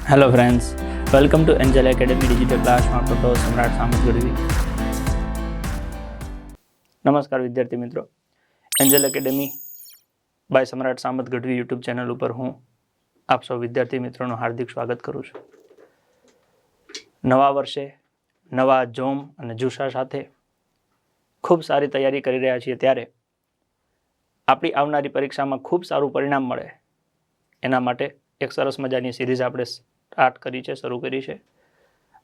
Hello friends, welcome to Angel academy digital ક્લાસમાં તો સમ્રાટ સામત ગઢવી. નમસ્કાર વિદ્યાર્થી મિત્રો, એન્જલ એકેડેમી બાય સમ્રાટ સામત ગઢવી યુટ્યુબ ચેનલ ઉપર હું આપ સૌ વિદ્યાર્થી મિત્રોનું હાર્દિક સ્વાગત કરું છું. નવા વર્ષે નવા જોમ અને જુસ્સા સાથે ખૂબ સારી તૈયારી કરી રહ્યા છીએ ત્યારે આપણી આવનારી પરીક્ષામાં ખૂબ સારું પરિણામ મળે એના માટે એક સરસ મજાની સિરીઝ આપણે સ્ટાર્ટ કરી છે, શરૂ કરી છે.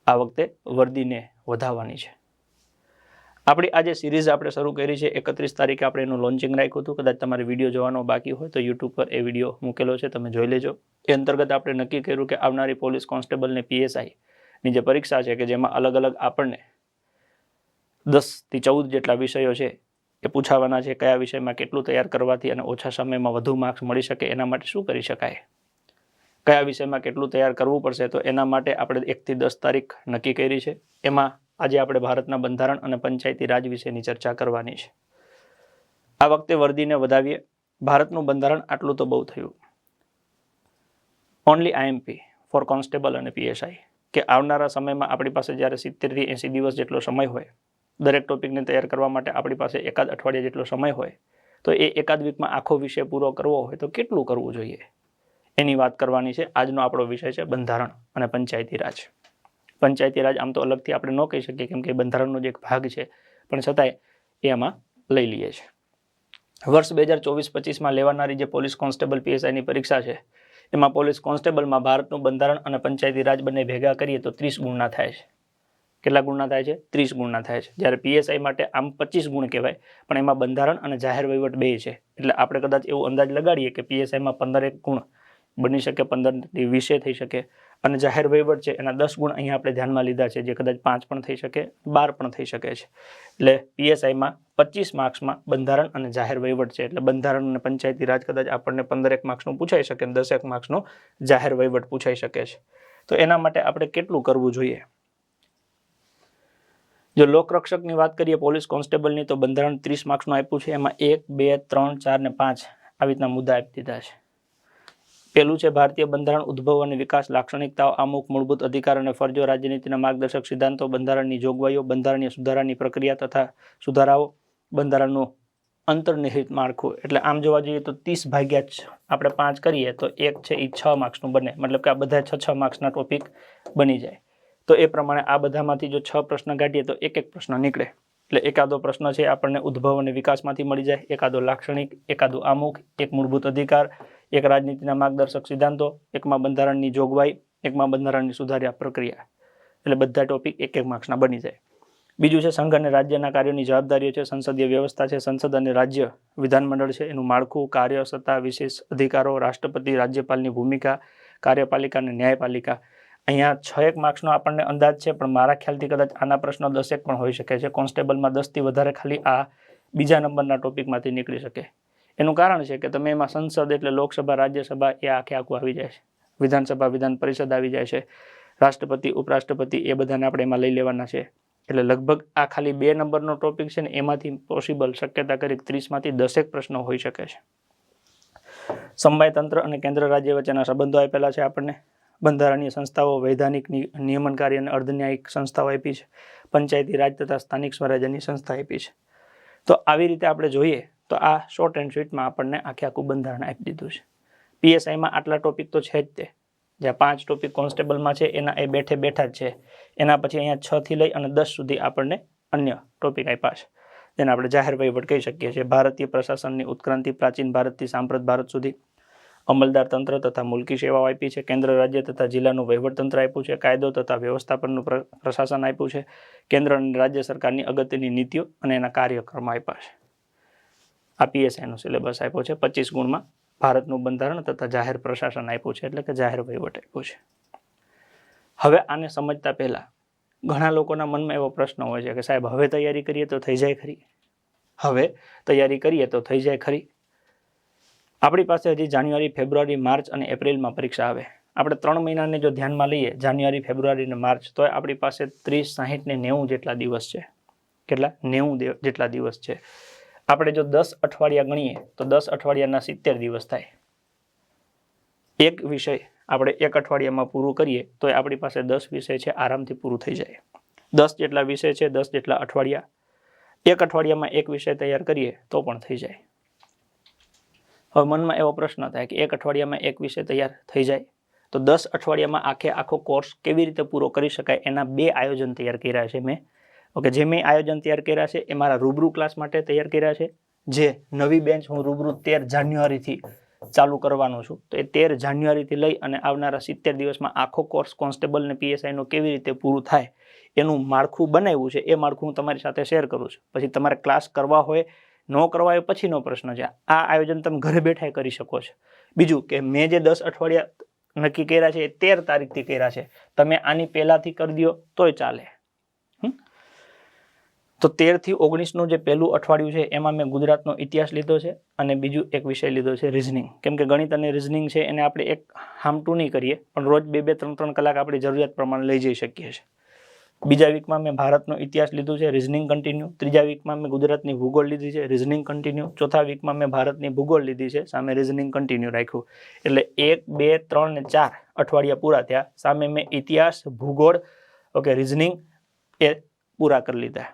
આ વખતે વર્દીને વધાવવાની છે. આપણી આજે સિરીઝ આપણે શરૂ કરી છે 31 તારીખે આપણે એનું લોન્ચિંગ રાખ્યું હતું. કદાચ તમારે વિડીયો જોવાનો બાકી હોય તો યુટ્યુબ પર એ વિડીયો મૂકેલો છે, તમે જોઈ લેજો. એ અંતર્ગત આપણે નક્કી કર્યું કે આવનારી પોલીસ કોન્સ્ટેબલ ને PSIની જે પરીક્ષા છે કે જેમાં અલગ અલગ આપણને 10 થી 14 જેટલા વિષયો છે એ પૂછાવાના છે. કયા વિષયમાં કેટલું તૈયાર કરવાથી અને ઓછા સમયમાં વધુ માર્ક્સ મળી શકે એના માટે શું કરી શકાય, કયા વિષયમાં કેટલું તૈયાર કરવું પડશે, તો એના માટે આપણે 1 થી 10 તારીખ નક્કી કરી છે. એમાં આજે આપણે ભારતના બંધારણ અને પંચાયતી રાજ વિશેની ચર્ચા કરવાની છે. આ વખતે વર્દીને વધાવીએ. ભારતનું બંધારણ આટલું તો બહુ થયું. ઓનલી IMP ફોર કોન્સ્ટેબલ અને PSI કે આવનારા સમયમાં આપણી પાસે જ્યારે 70 થી 80 દિવસ જેટલો સમય હોય, દરેક ટોપિકને તૈયાર કરવા માટે આપણી પાસે એકાદ અઠવાડિયા જેટલો સમય હોય, તો એ એકાદ વીકમાં આખો વિષય પૂરો કરવો હોય તો કેટલું કરવું જોઈએ એની વાત કરવાની છે. આજનો આપણો વિષય છે બંધારણ અને પંચાયતી રાજ. પંચાયતી રાજ આમ તો અલગથી આપણે ન કહી શકીએ કેમ કે બંધારણનો જ એક ભાગ છે, પણ છતાંય એમાં લઈ લઈએ છીએ. વર્ષ 2024-25માં લેવાનારી જે પોલીસ કોન્સ્ટેબલ PSIની પરીક્ષા છે એમાં પોલીસ કોન્સ્ટેબલમાં ભારતનું બંધારણ અને પંચાયતી રાજ બંને ભેગા કરીએ તો 30 ગુણના થાય છે. કેટલા ગુણના થાય છે? 30 ગુણના થાય છે. જ્યારે PSI માટે આમ 25 ગુણ કહેવાય, પણ એમાં બંધારણ અને જાહેર વહીવટ બે છે. એટલે આપણે કદાચ એવો અંદાજ લગાડીએ કે PSIમાં 15 ગુણ બની શકે, 15 થી 20 થઈ શકે, અને જાહેર વહીવટ છે એના 10 ગુણ અહીંયા આપણે ધ્યાનમાં લીધા છે, જે કદાચ 5 પણ થઈ શકે, 12 પણ થઈ શકે છે. એટલે PSIમાં 25 માર્ક્સમાં બંધારણ અને જાહેર વહીવટ છે. એટલે બંધારણ અને પંચાયતી રાજ કદાચ આપણને 15 માર્ક્સનું પૂછાઈ શકે અને 10 માર્ક્સનો જાહેર વહીવટ પૂછાઈ શકે છે. તો એના માટે આપણે કેટલું કરવું જોઈએ? જો લોકરક્ષકની વાત કરીએ પોલીસ કોન્સ્ટેબલની, તો બંધારણ 30 માર્ક્સનું આપ્યું છે. એમાં 1, 2, 3, 4 ને 5 આવી રીતના મુદ્દા આપી દીધા છે. પેલું છે ભારતીય બંધારણ, ઉદ્ભવ અને વિકાસ, લાક્ષણિકતાઓ, આમુખ, મૂળભૂત અધિકાર અને ફરજો, રાજનીતિના માર્ગદર્શક સિદ્ધાંતો, બંધારણની જોગવાઈઓ, બંધારણીય સુધારાની પ્રક્રિયા તથા સુધારાઓ, બંધારણનું અંતર્નિહિત માળખું. એટલે આમ જોવા જઈએ તો 30 ભાગ્યા આપણે 5 કરીએ તો 1 છે એ 6 માર્ક્સનું બને. મતલબ કે આ બધા 6 માર્ક્સના ટોપિક બની જાય. તો એ પ્રમાણે આ બધામાંથી જો 6 પ્રશ્ન કાઢીએ તો એક પ્રશ્ન નીકળે. એટલે એકાદો પ્રશ્ન છે આપણને ઉદ્ભવ અને વિકાસમાંથી મળી જાય, એકાદો લાક્ષણિક, એકાદો આમુખ, એક મૂળભૂત અધિકાર, એક રાજનીતિના માર્ગદર્શક સિદ્ધાંતો, એકમાં બંધારણની જોગવાઈ, એકમાં બંધારણની સુધારા પ્રક્રિયા. એટલે બધા ટોપિક એક માર્ક્સના બની જાય. બીજું છે સંઘ અને રાજ્યના કાર્યોની જવાબદારીઓ છે, સંસદીય વ્યવસ્થા છે, સંસદ અને રાજ્ય વિધાનમંડળ છે, એનું માળખું, કાર્ય, સત્તા, વિશેષ અધિકારો, રાષ્ટ્રપતિ, રાજ્યપાલની ભૂમિકા, કાર્યપાલિકા અને ન્યાયપાલિકા. અહીંયા 6 માર્ક્સનો આપણને અંદાજ છે, પણ મારા ખ્યાલથી કદાચ આના પ્રશ્નો 10 પણ હોઈ શકે છે. કોન્સ્ટેબલમાં 10 થી વધારે ખાલી આ બીજા નંબરના ટોપિકમાંથી નીકળી શકે. એનું કારણ છે કે તમે એમાં સંસદ એટલે લોકસભા, રાજ્યસભા એ આખું આવી જાય છે, વિધાનસભા, વિધાન પરિષદ આવી જાય છે, રાષ્ટ્રપતિ, ઉપરાષ્ટ્રપતિ એ બધાને આપણે એમાં લઈ લેવાના છે. એટલે લગભગ આ ખાલી 2 નંબરનો ટોપિક છે ને એમાંથી પોસિબલ શક્યતા કરી 30માંથી 10 પ્રશ્નો હોઈ શકે છે. સમવાય તંત્ર અને કેન્દ્ર રાજ્ય વચ્ચેના સંબંધો આપેલા છે આપણને. બંધારણીય સંસ્થાઓ, વૈધાનિક નિયમનકારી અને અર્ધન્યાયિક સંસ્થાઓ આપી છે. પંચાયતી રાજ તથા સ્થાનિક સ્વરાજ્યની સંસ્થા આપી છે. તો આવી રીતે આપણે જોઈએ તો આ શોર્ટ એન્ડ સ્વીટમાં આપણને આખું બંધારણ આપી દીધું છે. PSIમાં આટલા ટોપિક તો છે જ તે. જ્યાં 5 ટોપિક કોન્સ્ટેબલમાં છે એના એ બેઠા જ છે. એના પછી અહીંયા 6 થી લઈ અને 10 સુધી આપણને અન્ય ટોપિક આપ્યા છે, જેને આપણે જાહેર વહીવટ કહી શકીએ છીએ. ભારતીય પ્રશાસનની ઉત્ક્રાંતિ, પ્રાચીન ભારતથી સાંપ્રત ભારત સુધી, અમલદાર તંત્ર તથા મુલકી સેવાઓ આપી છે, કેન્દ્ર રાજ્ય તથા જિલ્લાનું વહીવટતંત્ર આપ્યું છે, કાયદો તથા વ્યવસ્થાપનનું પ્રશાસન આપ્યું છે, કેન્દ્ર અને રાજ્ય સરકારની અગત્યની નીતિઓ અને એના કાર્યક્રમ આપ્યા છે. આ PSIનો સિલેબસ આપ્યો છે. 25 ગુણમાં ભારતનું બંધારણ તથા જાહેર પ્રશાસન આપ્યું છે, એટલે કે જાહેર વહીવટ આપ્યું છે. હવે આને સમજતા પહેલા ઘણા લોકોના મનમાં એવો પ્રશ્ન હોય છે કે સાહેબ હવે તૈયારી કરીએ તો થઈ જાય ખરી? હવે તૈયારી કરીએ તો થઈ જાય ખરી? આપણી પાસે હજી જાન્યુઆરી, ફેબ્રુઆરી, માર્ચ અને એપ્રિલમાં પરીક્ષા આવે. આપણે 3 મહિનાને જો ધ્યાનમાં લઈએ, જાન્યુઆરી, ફેબ્રુઆરી અને માર્ચ, તો આપણી પાસે 30, 60 ને 90 જેટલા દિવસ છે. કેટલા? 90 જેટલા દિવસ છે. આપણે જો 10 અઠવાડિયા ગણીએ તો 10 અઠવાડિયાના 70 દિવસ થાય. એક વિષય આપણે એક અઠવાડિયામાં પૂરું કરીએ તો આપણી પાસે 10 વિષય છે આરામથી પૂરું થઈ જાય. 10 જેટલા વિષય છે, 10 જેટલા અઠવાડિયા. એક અઠવાડિયામાં એક વિષય તૈયાર કરીએ તો પણ થઈ જાય. હવે મનમાં એવો પ્રશ્ન થાય કે એક અઠવાડિયામાં એક વિષય તૈયાર થઈ જાય તો 10 અઠવાડિયામાં આખો કોર્સ કેવી રીતે પૂરો કરી શકાય એના 2 આયોજન તૈયાર કર્યા છે મેં. ઓકે, જે મેં આયોજન તૈયાર કર્યા છે એ મારા રૂબરૂ ક્લાસ માટે તૈયાર કર્યા છે. જે નવી બેન્ચ હું રૂબરૂ 13 જાન્યુઆરીથી ચાલુ કરવાનો છું. તો એ 13 જાન્યુઆરીથી લઈ અને આવનારા 70 દિવસમાં આખો કોર્સ કોન્સ્ટેબલ ને પીએસઆઈનો કેવી રીતે પૂરું થાય એનું માળખું બનાવ્યું છે. એ માળખું હું તમારી સાથે શેર કરું છું. પછી તમારે ક્લાસ કરવા હોય ન કરવા હોય પછીનો પ્રશ્ન છે. આ આયોજન તમે ઘરે બેઠા કરી શકો છો. બીજું કે મેં જે 10 અઠવાડિયા નક્કી કર્યા છે એ 13 તારીખથી કર્યા છે. તમે આની પહેલાથી કરી દો તોય ચાલે. તો 13 થી 19નું જે પહેલું અઠવાડિયું છે એમાં મેં ગુજરાતનો ઇતિહાસ લીધો છે અને બીજું એક વિષય લીધો છે રિઝનિંગ. કેમ કે ગણિત અને રિઝનિંગ છે એને આપણે એક હામટું નહીં કરીએ પણ રોજ 2-2, 3-3 કલાક આપણી જરૂરિયાત પ્રમાણે લઈ જઈ શકીએ છીએ. બીજા વીકમાં મેં ભારતનો ઇતિહાસ લીધું છે, રિઝનિંગ કન્ટિન્યુ. ત્રીજા વીકમાં મેં ગુજરાતની ભૂગોળ લીધી છે, રિઝનિંગ કન્ટિન્યુ. ચોથા વીકમાં મેં ભારતની ભૂગોળ લીધી છે, સામે રિઝનિંગ કન્ટિન્યુ રાખ્યું. એટલે 1, 2, 3 ને 4 અઠવાડિયા પૂરા થયા. સામે મેં ઇતિહાસ, ભૂગોળ, ઓકે, રિઝનિંગ એ પૂરા કરી લીધા.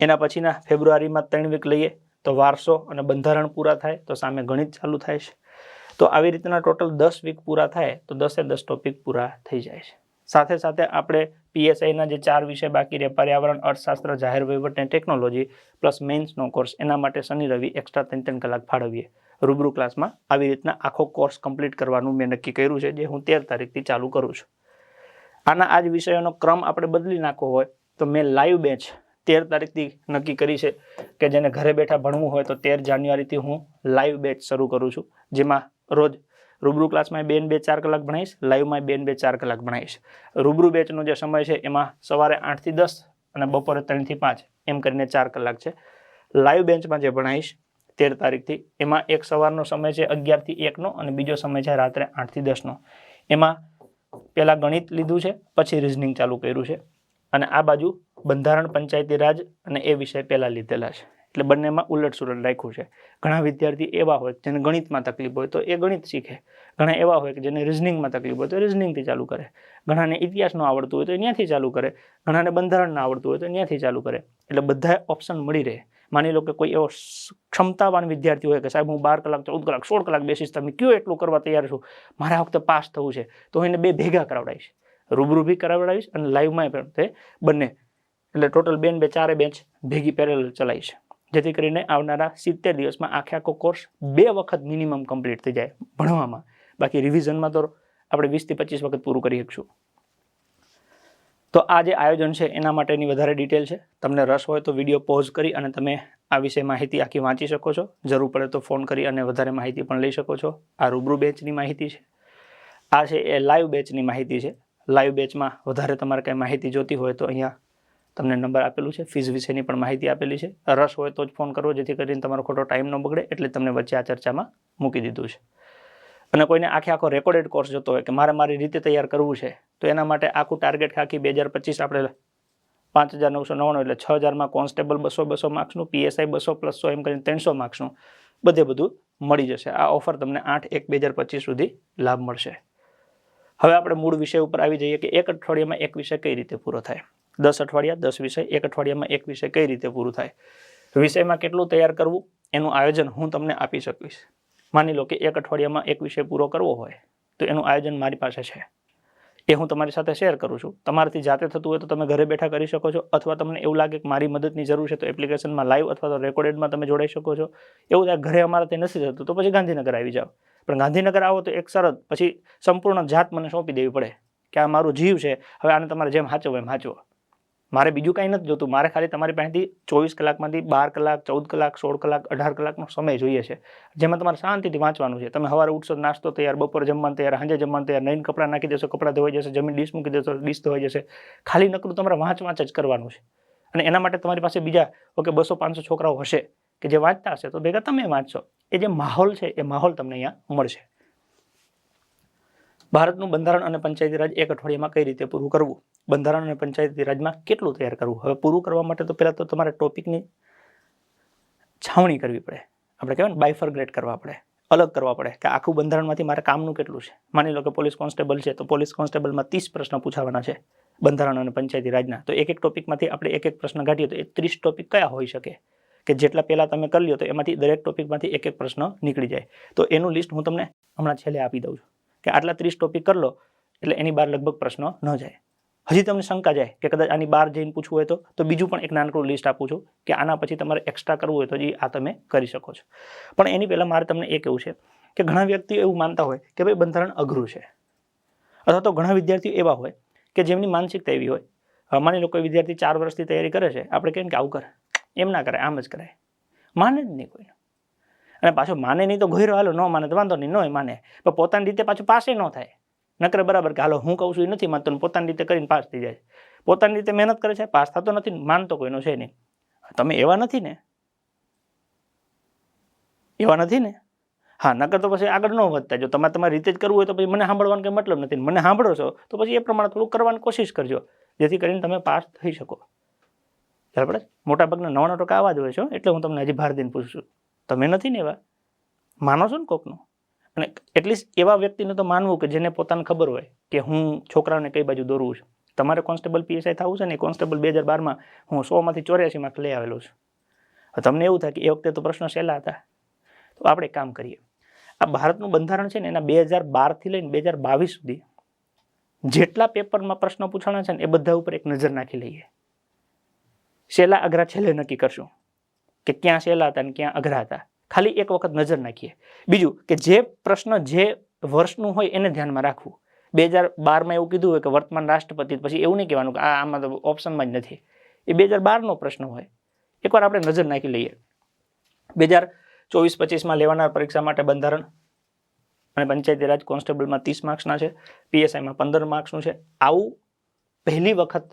એના પછીના ફેબ્રુઆરીમાં 3 વીક લઈએ તો વારસો અને બંધારણ પૂરા થાય તો સામે ગણિત ચાલુ થાય છે. તો આવી રીતના ટોટલ 10 વીક પૂરા થાય તો 10 ટોપિક પૂરા થઈ જાય છે. સાથે સાથે આપણે પીએસઆઈના જે 4 વિષય બાકી રહે, પર્યાવરણ, અર્થશાસ્ત્ર, જાહેર વહીવટ અને ટેકનોલોજી પ્લસ મેઇન્સનો કોર્સ, એના માટે શનિ રવિ એક્સ્ટ્રા 3-3 કલાક ફાળવીએ રૂબરૂ ક્લાસમાં. આવી રીતના આખો કોર્સ કમ્પ્લીટ કરવાનું મેં નક્કી કર્યું છે, જે હું 13 તારીખથી ચાલુ કરું છું. આના આ જ વિષયોનો ક્રમ આપણે બદલી નાખવો હોય તો મેં લાઈવ બેચ 13 તારીખથી નક્કી કરી છે કે જેને ઘરે બેઠા ભણવું હોય તો 13 જાન્યુઆરીથી હું લાઈવ બેચ શરૂ કરું છું. જેમાં રોજ રૂબરૂ ક્લાસમાં 2 ને 2 4 કલાક ભણાવીશ, લાઈવમાં 2 ને 2 4 કલાક ભણાવીશ. રૂબરૂ બેચનો જે સમય છે એમાં સવારે 8 થી 10 અને બપોરે 3 થી 5 એમ કરીને 4 કલાક છે. લાઈવ બેન્ચમાં જે ભણાવીશ 13 તારીખથી એમાં એક સવારનો સમય છે 11 થી 1નો અને બીજો સમય છે રાત્રે 8 થી 10નો. એમાં પહેલા ગણિત લીધું છે, પછી રિઝનિંગ ચાલુ કર્યું છે અને આ બાજુ બંધારણ, પંચાયતી રાજ અને એ વિષય પહેલા લીધેલા છે. એટલે બંનેમાં ઉલટ-સુલટ રાખ્યું છે. ઘણા વિદ્યાર્થી એવા હોય જેને ગણિતમાં તકલીફ હોય તો એ ગણિત શીખે. ઘણા એવા હોય કે જેને રિઝનિંગમાં તકલીફ હોય તો રિઝનિંગથી ચાલુ કરે. ઘણાને ઇતિહાસ ન આવડતું હોય તો ત્યાંથી ચાલુ કરે. ઘણાને બંધારણ ના આવડતું હોય તો ત્યાંથી ચાલુ કરે. એટલે બધા ઓપ્શન મળી રહે. માની લો કે કોઈ એવો ક્ષમતાવાન વિદ્યાર્થી હોય કે સાહેબ હું 12 કલાક, 14 કલાક, 16 કલાક બેસીશ, તમે કયો એટલું કરવા તૈયાર છું, મારે આ વખતે પાસ થવું છે, તો એને 2 ભેગા કરાવડાવીશ. રૂબરૂ બી કરાવડાવીશ અને લાઈવમાં પણ તે બંને. એટલે ટોટલ 2 ને 2 4 બેન્ચ ભેગી પેરેલલ ચલાવીશ. જેથી કરીને આવનારા 70 દિવસમાં આખો કોર્સ 2 વખત મિનિમમ કમ્પ્લીટ થઈ જાય ભણવામાં. બાકી રિવિઝનમાં તો આપણે 20 થી 25 વખત પૂરું કરી શકશું. તો આ જે આયોજન છે એના માટેની વધારે ડિટેલ છે. તમને રસ હોય તો વિડીયો પોઝ કરી અને તમે આ વિશે માહિતી આખી વાંચી શકો છો. જરૂર પડે તો ફોન કરી અને વધારે માહિતી પણ લઈ શકો છો. આ રૂબરૂ બેચની માહિતી છે. આ છે એ લાઈવ બેચની માહિતી છે. લાઈવ બેચમાં વધારે તમારે કંઈ માહિતી જોતી હોય તો અહીંયા તમને નંબર આપેલું છે. ફીઝ વિશેની પણ માહિતી આપેલી છે. રસ હોય તો જ ફોન કરવો, જેથી કરીને તમારો ખોટો ટાઈમ ન બગડે. એટલે તમને વચ્ચે આ ચર્ચામાં મૂકી દીધું છે. અને કોઈને આખો રેકોર્ડેડ કોર્સ જોતો હોય કે મારી રીતે તૈયાર કરવું છે તો એના માટે આખું ટાર્ગેટ આખી 2025 આપણે 5,999 એટલે 6,000માં કોન્સ્ટેબલ 200 માર્ક્સનું, પીએસઆઈ 200 + 100 એમ કરીને 300 માર્ક્સનું બધું મળી જશે. આ ઓફર તમને 8/1/2025 સુધી લાભ મળશે. હવે આપણે મૂળ વિષય ઉપર આવી જઈએ કે એક અઠવાડિયામાં એક વિષય કઈ રીતે પૂરો થાય. 10 અઠવાડિયા 10 વિષય, એક અઠવાડિયામાં એક વિષય કઈ રીતે પૂરું થાય. વિષયમાં કેટલું તૈયાર કરવું એનું આયોજન હું તમને આપી શકીશ. માની લો કે એક અઠવાડિયામાં એક વિષય પૂરો કરવો હોય તો એનું આયોજન મારી પાસે છે. એ હું તમારી સાથે શેર કરું છું. તમારાથી જાતે થતું હોય તો તમે ઘરે બેઠા કરી શકો છો, અથવા તમને એવું લાગે કે મારી મદદની જરૂર છે તો એપ્લિકેશનમાં લાઈવ અથવા તો રેકોર્ડેડમાં તમે જોડાઈ શકો છો. એવું થાય ઘરે અમારાથી નથી થતું તો પછી ગાંધીનગર આવી જાઓ. પણ ગાંધીનગર આવો તો એક શરત, પછી સંપૂર્ણ જાત મને સોંપી દેવી પડે કે આ મારું જીવ છે, હવે આને તમારે જેમ હાચવો એમ હાચવો. મારે બીજું કાંઈ નથી જોતું. મારે ખાલી તમારી પાસેથી 24 કલાકમાંથી 12 કલાક, 14 કલાક, 16 કલાક, 18 કલાકનો સમય જોઈએ છે, જેમાં તમારે શાંતિથી વાંચવાનું છે. તમે સવારે ઉઠશો, નાસ્તો તૈયાર, બપોર જમવાનું તૈયાર, સાંજે જમવાનું તૈયાર, નહીં કપડાં નાખી દેશો, કપડાં ધોવાઈ જશે, જમીન ડીશ મૂકી દેશો, ડીશ ધોવાઈ જશે. ખાલી નકરું તમારે વાંચ જ કરવાનું છે. અને એના માટે તમારી પાસે બીજા 200-500 છોકરાઓ હશે કે જે વાંચતા હશે, તો ભેગા તમે વાંચશો. એ જે માહોલ છે એ માહોલ તમને અહીંયા મળશે. ભારતનું બંધારણ અને પંચાયતી રાજ એક અઠવાડિયામાં કઈ રીતે પૂરું કરવું, બંધારણ અને પંચાયતી રાજમાં કેટલું તૈયાર કરવું. હવે પૂરું કરવા માટે તો પહેલાં તો તમારે ટોપિકની છાવણી કરવી પડે. આપણે કહેવાય ને બાયફર્ગ્રેટ કરવા પડે. અલગ કરવા પડે કે આખું બંધારણમાંથી મારે કામનું કેટલું છે. માની લો કે પોલીસ કોન્સ્ટેબલ છે તો પોલીસ કોન્સ્ટેબલમાં 30 પ્રશ્ન પૂછાવાના છે બંધારણ અને પંચાયતી રાજના. તો એક ટોપિકમાંથી આપણે એક પ્રશ્ન કાઢીએ તો એ 30 ટોપિક કયા હોઈ શકે કે જેટલા પહેલા તમે કરી લ્યો તો એમાંથી દરેક ટોપિકમાંથી એક પ્રશ્ન નીકળી જાય. તો એનું લિસ્ટ હું તમને હમણાં છેલ્લે આપી દઉં છું કે આટલા 30 ટોપિક કરી લો એટલે એની બહાર લગભગ પ્રશ્ન ન જાય. હજી તમને શંકા જાય કે કદાચ આની બહાર જઈને પૂછવું હોય તો બીજું પણ એક નાનકડું લિસ્ટ આપું છું કે આના પછી તમારે એક્સ્ટ્રા કરવું હોય તો આ તમે કરી શકો છો. પણ એની પહેલાં મારે તમને એ કહેવું છે કે ઘણા વ્યક્તિઓ એવું માનતા હોય કે ભાઈ બંધારણ અઘરું છે, અથવા તો ઘણા વિદ્યાર્થીઓ એવા હોય કે જેમની માનસિકતા એવી હોય. માની લો કોઈ વિદ્યાર્થી 4 વર્ષથી તૈયારી કરે છે, આપણે કહીએ કે આવું કરે, એમ ના કરાય, આમ જ કરાય. માને જ નહીં કોઈ, અને પાછો માને નહીં તો ઘોયરો હાલો, ન માને તો વાંધો નહીં, ન માને પણ પોતાની રીતે પાછું પાસે ન થાય. નકરે બરાબર કે હાલો હું કહું છું એ નથી માનતો, પોતાની રીતે કરીને પાસ થઈ જાય. પોતાની રીતે મહેનત કરે છે, પાસ થતો નથી, માનતો કોઈનો છે નહીં. તમે એવા નથી ને? એવા નથી ને? હા, નકર તો પછી આગળ ન વધતા. જો તમારે તમારી રીતે જ કરવું હોય તો પછી મને સાંભળવાનો કંઈ મતલબ નથી. મને સાંભળો છો તો પછી એ પ્રમાણે થોડું કરવાની કોશિશ કરજો, જેથી કરીને તમે પાસ થઈ શકો. બરાબર? મોટાભાગના 99% આવા જ હોય છે, એટલે હું તમને હજી ભાર દઈને પૂછું છું. તમે નથી ને એવા? માનો છો ને કોકનું? અને એટલીસ્ટ એવા વ્યક્તિને તો માનવું કે જેને પોતાને ખબર હોય કે હું છોકરાઓને કઈ બાજુ દોરવું છું. તમારે કોન્સ્ટેબલ PSI થવું છે ને, કોન્સ્ટેબલ 2012માં હું 100માંથી 84 માર્ક લઈ આવેલો છું. તમને એવું થાય કે એ વખતે તો પ્રશ્ન સહેલા હતા. તો આપણે એક કામ કરીએ, આ ભારતનું બંધારણ છે ને એના 2012થી લઈને 2022 સુધી જેટલા પેપરમાં પ્રશ્નો પૂછાણા છે ને એ બધા ઉપર એક નજર નાખી લઈએ. સહેલા અઘરા છેલ્લે નક્કી કરશું કે ક્યાં સહેલા હતા ને ક્યાં અઘરા હતા. ખાલી એક વખત નજર નાખીએ. બીજું કે જે પ્રશ્ન જે વર્ષનું હોય એને ધ્યાનમાં રાખવું. 2012માં એવું કીધું હોય કે વર્તમાન રાષ્ટ્રપતિ, પછી એવું નહીં કહેવાનું કે આમાં તો ઓપ્શનમાં જ નથી. એ 2012નો પ્રશ્ન હોય. એકવાર આપણે નજર નાખી લઈએ. 2024-25માં લેવાનાર પરીક્ષા માટે બંધારણ અને પંચાયતી રાજ કોન્સ્ટેબલમાં 30 માર્ક્સના છે, PSIમાં 15 માર્ક્સનું છે. આવું પહેલી વખત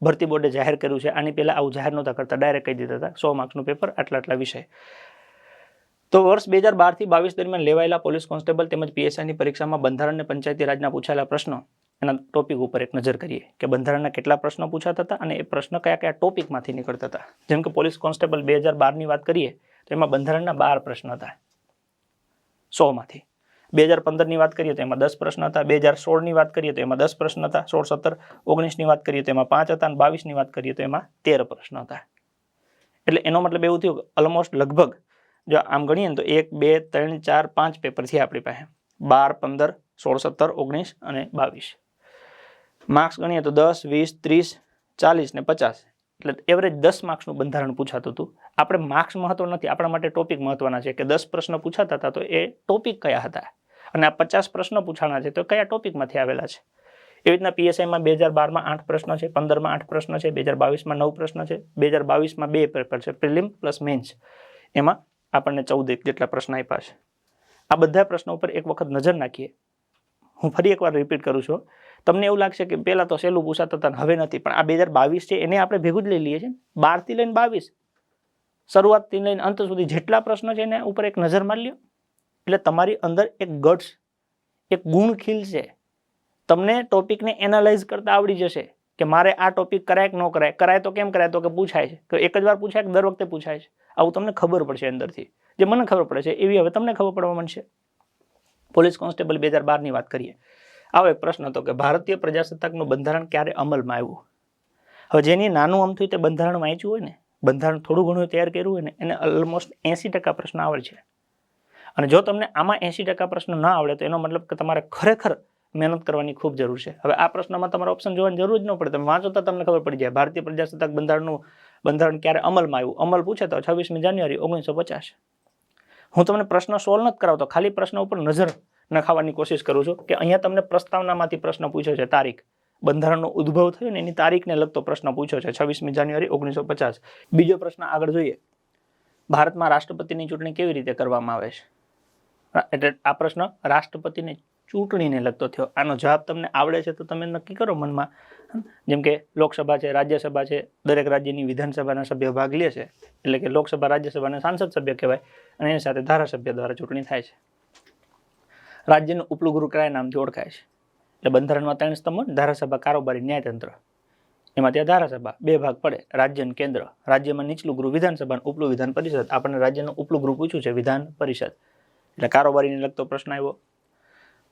ભરતી બોર્ડે જાહેર કર્યું છે. આની પહેલાં આવું જાહેર નહોતા કરતા, ડાયરેક્ટ કહી દીધા હતા 100 માર્ક્સનું પેપર, આટલા વિષય. તો વર્ષ 2012થી 22 દરમિયાન લેવાયેલા પોલીસ કોન્સ્ટેબલ તેમજ PSIની પરીક્ષામાં બંધારણ અને પંચાયતી રાજના પૂછાયેલા પ્રશ્નો એના ટોપિક ઉપર એક નજર કરીએ કે બંધારણના કેટલા પ્રશ્નો પૂછાતા હતા અને એ પ્રશ્ન કયા કયા ટોપિકમાંથી નીકળતા હતા. જેમ કે પોલીસ કોન્સ્ટેબલ 2012ની વાત કરીએ તો એમાં બંધારણના 12 પ્રશ્ન હતા 100માંથી. 2015ની વાત કરીએ તો એમાં 10 પ્રશ્ન હતા. 2016ની વાત કરીએ તો એમાં 10 પ્રશ્ન હતા. 16, 17, 19ની વાત કરીએ તો એમાં 5 હતા અને 22ની વાત કરીએ તો એમાં 13 પ્રશ્ન હતા. એટલે એનો મતલબ એવું થયું કે ઓલમોસ્ટ લગભગ જો આમ ગણીએ ને તો 1, 2, 3, 4, 5 પેપર છે આપણી પાસે. 12, 15, 16, 17, 19 અને 22. માર્ક્સ ગણીએ તો 10, 20, 30, 40 ને 50. એટલે એવરેજ 10 માર્ક્સનું બંધારણ પૂછાતું હતું. આપણે માર્ક્સ મહત્વ નથી, આપણા માટે ટોપિક મહત્વના છે કે 10 પ્રશ્ન પૂછાતા હતા તો એ ટોપિક કયા હતા, અને આ 50 પ્રશ્ન પૂછાણા છે તો કયા ટોપિકમાંથી આવેલા છે. એવી રીતના PSIમાં 2012માં 8 પ્રશ્ન છે, 15માં 8 પ્રશ્ન છે, 2022માં 9 પ્રશ્ન છે, 2022માં 2 પેપર છે, પ્રિલિમ પ્લસ મેન્સ. એમાં આપણને 14 જેટલા પ્રશ્ન આપ્યા છે. આ બધા પ્રશ્નો ઉપર એક વખત નજર નાખીએ. હું ફરી એકવાર રિપીટ કરું છું. તમને એવું લાગશે કે પહેલાં તો સહેલું પૂછાતા હતા હવે નથી, પણ આ 2022 છે એને આપણે ભેગું જ લઈ લઈએ છીએ. 12થી લઈને 22 શરૂઆતથી લઈને અંત સુધી જેટલા પ્રશ્નો છે એને ઉપર એક નજર મારી લ્યો, એટલે તમારી અંદર એક ગટ્સ, એક ગુણ ખીલશે. તમને ટોપિકને એનાલાઇઝ કરતા આવડી જશે કે મારે આ ટોપિક કરાય કે ન કરાય. કરાય તો કેમ કરાય તો કે પૂછાય છે, તો એક જ વાર પૂછાય કે દર વખતે પૂછાય છે. આવું તમને ખબર પડશે અંદરથી. જે મને ખબર પડે છે એવી હવે તમને ખબર પડવા માંડશે. પોલીસ કોન્સ્ટેબલ 2012ની વાત કરીએ. આવો એક પ્રશ્ન હતો કે ભારતીય પ્રજાસત્તાકનું બંધારણ ક્યારે અમલમાં આવ્યું. હવે જેની નાનું અમથું તે બંધારણ વાંચ્યું હોય ને, બંધારણ થોડું ઘણું તૈયાર કર્યું હોય ને, એને ઓલમોસ્ટ 80% પ્રશ્ન આવડે છે. અને જો તમને આમાં 80% પ્રશ્ન ના આવડે તો એનો મતલબ કે તમારે ખરેખર મહેનત કરવાની ખૂબ જરૂર છે. હવે આ પ્રશ્નમાં તમારે ઓપ્શન જોવાની જરૂર જ ન પડે, તમે વાંચો તો તમને ખબર પડી જાય. ભારતીય પ્રજાસત્તાક બંધારણ ક્યારે અમલમાં આવ્યું. અમલ પૂછે તો 26મી જાન્યુઆરી 1950. હું તમને પ્રશ્ન સોલ્વ નથી કરાવતો, ખાલી પ્રશ્ન ઉપર નજર નખાવાની કોશિશ કરું છું કે અહીંયા તમને પ્રસ્તાવનામાંથી પ્રશ્ન પૂછ્યો છે, તારીખ, બંધારણનો ઉદ્ભવ થયો ને એની તારીખને લગતો પ્રશ્ન પૂછ્યો છે 26મી જાન્યુઆરી 1950. બીજો પ્રશ્ન આગળ જોઈએ, ભારતમાં રાષ્ટ્રપતિની ચૂંટણી કેવી રીતે કરવામાં આવે છે. એટલે આ પ્રશ્ન રાષ્ટ્રપતિની ચૂંટણીને લગતો થયો. આનો જવાબ તમને આવડે છે તો તમે નક્કી કરો મનમાં. જેમ કે લોકસભા છે, રાજ્યસભા છે, દરેક રાજ્યની વિધાનસભાના સભ્ય ભાગ લે છે, એટલે કે લોકસભા રાજ્યસભાના સાંસદ સભ્ય કહેવાય, અને એની સાથે ધારાસભ્ય દ્વારા ચૂંટણી થાય છે. રાજ્યનું ઉપલું ગૃહ કયા નામથી ઓળખાય છે. એટલે બંધારણમાં 3 સ્તંભ, ધારાસભા, કારોબારી, ન્યાયતંત્ર. એમાં ત્યાં ધારાસભા 2 ભાગ પડે, રાજ્ય અને કેન્દ્ર. રાજ્યમાં નીચલું ગૃહ વિધાનસભા, ઉપલું વિધાન પરિષદ. આપણને રાજ્યનું ઉપલું ગૃહ પૂછ્યું છે વિધાન પરિષદ. એટલે કારોબારીને લગતો પ્રશ્ન આવ્યો.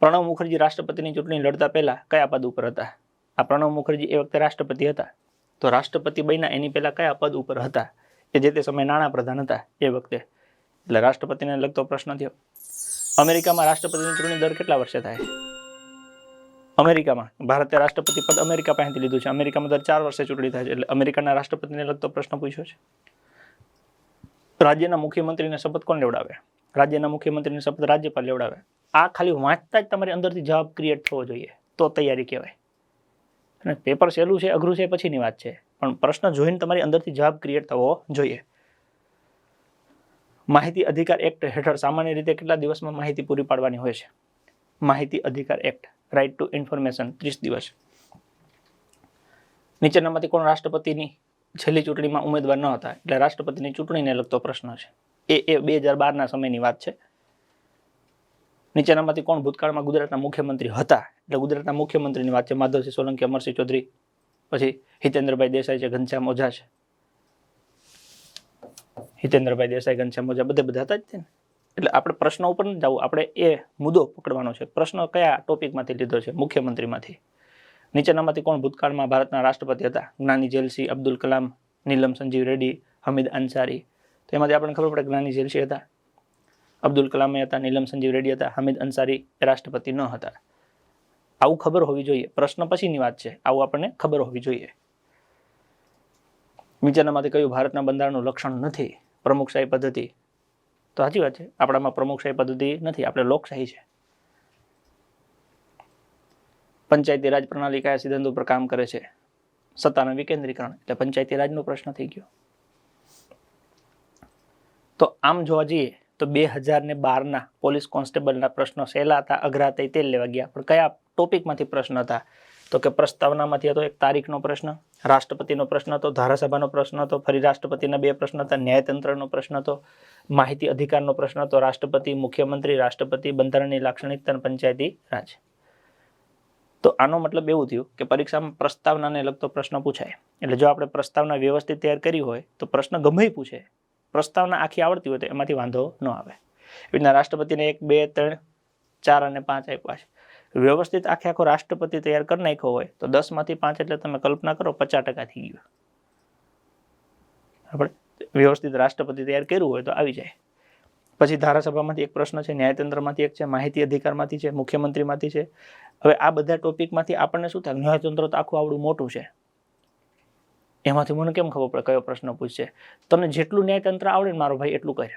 પ્રણવ મુખર્જી રાષ્ટ્રપતિની ચૂંટણી લડતા પહેલા કયા પદ ઉપર હતા? આ પ્રણવ મુખર્જી એ વખતે રાષ્ટ્રપતિ હતા, તો રાષ્ટ્રપતિ બન્યા એની પહેલા કયા પદ ઉપર હતા? એ જે તે સમયે નાણાં પ્રધાન હતા એ વખતે, એટલે રાષ્ટ્રપતિને લગતો પ્રશ્ન થયો. અમેરિકામાં રાષ્ટ્રપતિની ચૂંટણી દર કેટલા વર્ષે થાય? અમેરિકામાં, ભારતે રાષ્ટ્રપતિ પદ અમેરિકા પાસેથી લીધું છે. અમેરિકામાં દર 4 વર્ષે ચૂંટણી થાય છે, એટલે અમેરિકાના રાષ્ટ્રપતિને લગતો પ્રશ્ન પૂછ્યો છે. રાજ્યના મુખ્યમંત્રીને શપથ કોણ લેવડાવે? રાજ્યના મુખ્યમંત્રીને શપથ રાજ્યપાલ લેવડાવે. આ ખાલી વાંચતા જ તમારી અંદરથી જવાબ ક્રિએટ થવો જોઈએ, તો તૈયારી કહેવાય. અને પેપર સહેલું છે અઘરું છે પછીની વાત છે, પણ પ્રશ્ન જોઈને તમારી અંદરથી જવાબ ક્રિએટ થવો જોઈએ. માહિતી અધિકાર એક્ટ હેઠળ સામાન્ય રીતે કેટલા દિવસમાં માહિતી પૂરી પાડવાની હોય છે? માહિતી અધિકાર એક્ટ, રાઇટ ટુ ઇન્ફોર્મેશન, 30 દિવસ. નીચેનામાંથી કોણ રાષ્ટ્રપતિની છેલ્લી ચૂંટણીમાં ઉમેદવાર ન હતા? એટલે રાષ્ટ્રપતિની ચૂંટણીને લગતો પ્રશ્ન છે. એ 2012ના સમયની વાત છે. નીચેનામાંથી કોણ ભૂતકાળમાં ગુજરાતના મુખ્યમંત્રી હતા? એટલે ગુજરાતના મુખ્યમંત્રીની વાત છે. માધવસિંહ સોલંકી, અમરસિંહ ચૌધરી, પછી હિતેન્દ્રભાઈ દેસાઈ છે, ઘનશ્યામ ઓઝા છે. હિતેન્દ્રભાઈ દેસાઈ, ઘનશ્યામ ઓઝા બધા હતા જ છે ને. એટલે આપણે પ્રશ્ન ઉપર ન જવું, આપણે એ મુદ્દો પકડવાનો છે. પ્રશ્ન કયા ટોપિકમાંથી લીધો છે? મુખ્યમંત્રીમાંથી. નીચેનામાંથી કોણ ભૂતકાળમાં ભારતના રાષ્ટ્રપતિ હતા? જ્ઞાની ઝૈલ-સિંહ, અબ્દુલ કલામ, નીલમ સંજીવ રેડ્ડી, હમીદ અંસારી. તો એમાંથી આપણને ખબર પડે જ્ઞાની ઝૈલ-સિંહ હતા, અબ્દુલ કલામ હતા, નીલમ સંજીવ રેડ્ડી હતા, હમીદ અંસારી રાષ્ટ્રપતિ ન હતા. આવું ખબર હોવી જોઈએ. પ્રશ્ન પછીની વાત છે, આવું આપણને ખબર હોવી જોઈએ. નીચેનામાંથી કયું ભારતના બંધારણનું લક્ષણ નથી? પ્રમુખશાહી પદ્ધતિ. તો સાચી વાત છે, આપણામાં પ્રમુખશાહી પદ્ધતિ નથી, આપણે લોકશાહી છે. પંચાયતી રાજ પ્રણાલી કયા સિદ્ધાંત ઉપર કામ કરે છે? સત્તાનું વિકેન્દ્રીકરણ. એટલે પંચાયતી રાજનો પ્રશ્ન થઈ ગયો. તો આમ જોવા જઈએ તો 2012ના પોલીસ કોન્સ્ટેબલના પ્રશ્નો સહેલા હતા, અઘરા હતા, તે લેવા ગયા. પણ કયા ટોપિકમાંથી પ્રશ્ન હતા? તો કે પ્રસ્તાવનામાંથી હતો, એક તારીખનો પ્રશ્ન, રાષ્ટ્રપતિનો પ્રશ્ન હતો, ધારાસભાનો પ્રશ્ન હતો, ફરી રાષ્ટ્રપતિના 2 પ્રશ્ન હતા, ન્યાયતંત્રનો પ્રશ્ન હતો, માહિતી અધિકારનો પ્રશ્ન હતો, રાષ્ટ્રપતિ, મુખ્યમંત્રી, રાષ્ટ્રપતિ, બંધારણની લાક્ષણિકતા અને પંચાયતી રાજ. તો આનો મતલબ એવું થયું કે પરીક્ષામાં પ્રસ્તાવનાને લગતો પ્રશ્ન પૂછાય. એટલે જો આપણે પ્રસ્તાવના વ્યવસ્થિત તૈયાર કરી હોય તો પ્રશ્ન ગમે પૂછે. પ્રસ્તાવના આખી આવડતી હોય તો એમાંથી વાંધો ન આવે. એના રાષ્ટ્રપતિને 1, 2, 3, 4 અને 5 આપ્યા છે. વ્યવસ્થિત આખો રાષ્ટ્રપતિ તૈયાર કરી નાખ્યો હોય તો 10માંથી 5 એટલે તમે કલ્પના કરો 50% થઈ ગયું. આપણે વ્યવસ્થિત રાષ્ટ્રપતિ તૈયાર કર્યું હોય તો આવી જાય. પછી ધારાસભામાંથી એક પ્રશ્ન છે, ન્યાયતંત્રમાંથી એક છે, માહિતી અધિકારમાંથી છે, મુખ્યમંત્રીમાંથી છે. હવે આ બધા ટોપિકમાંથી આપણને શું થાય? ન્યાયતંત્ર તો આખું આવડું મોટું છે, એમાંથી મને કેમ ખબર પડે કયો પ્રશ્ન પૂછશે? તને જેટલું ન્યાયતંત્ર આવડે ને મારો ભાઈ એટલું કરે.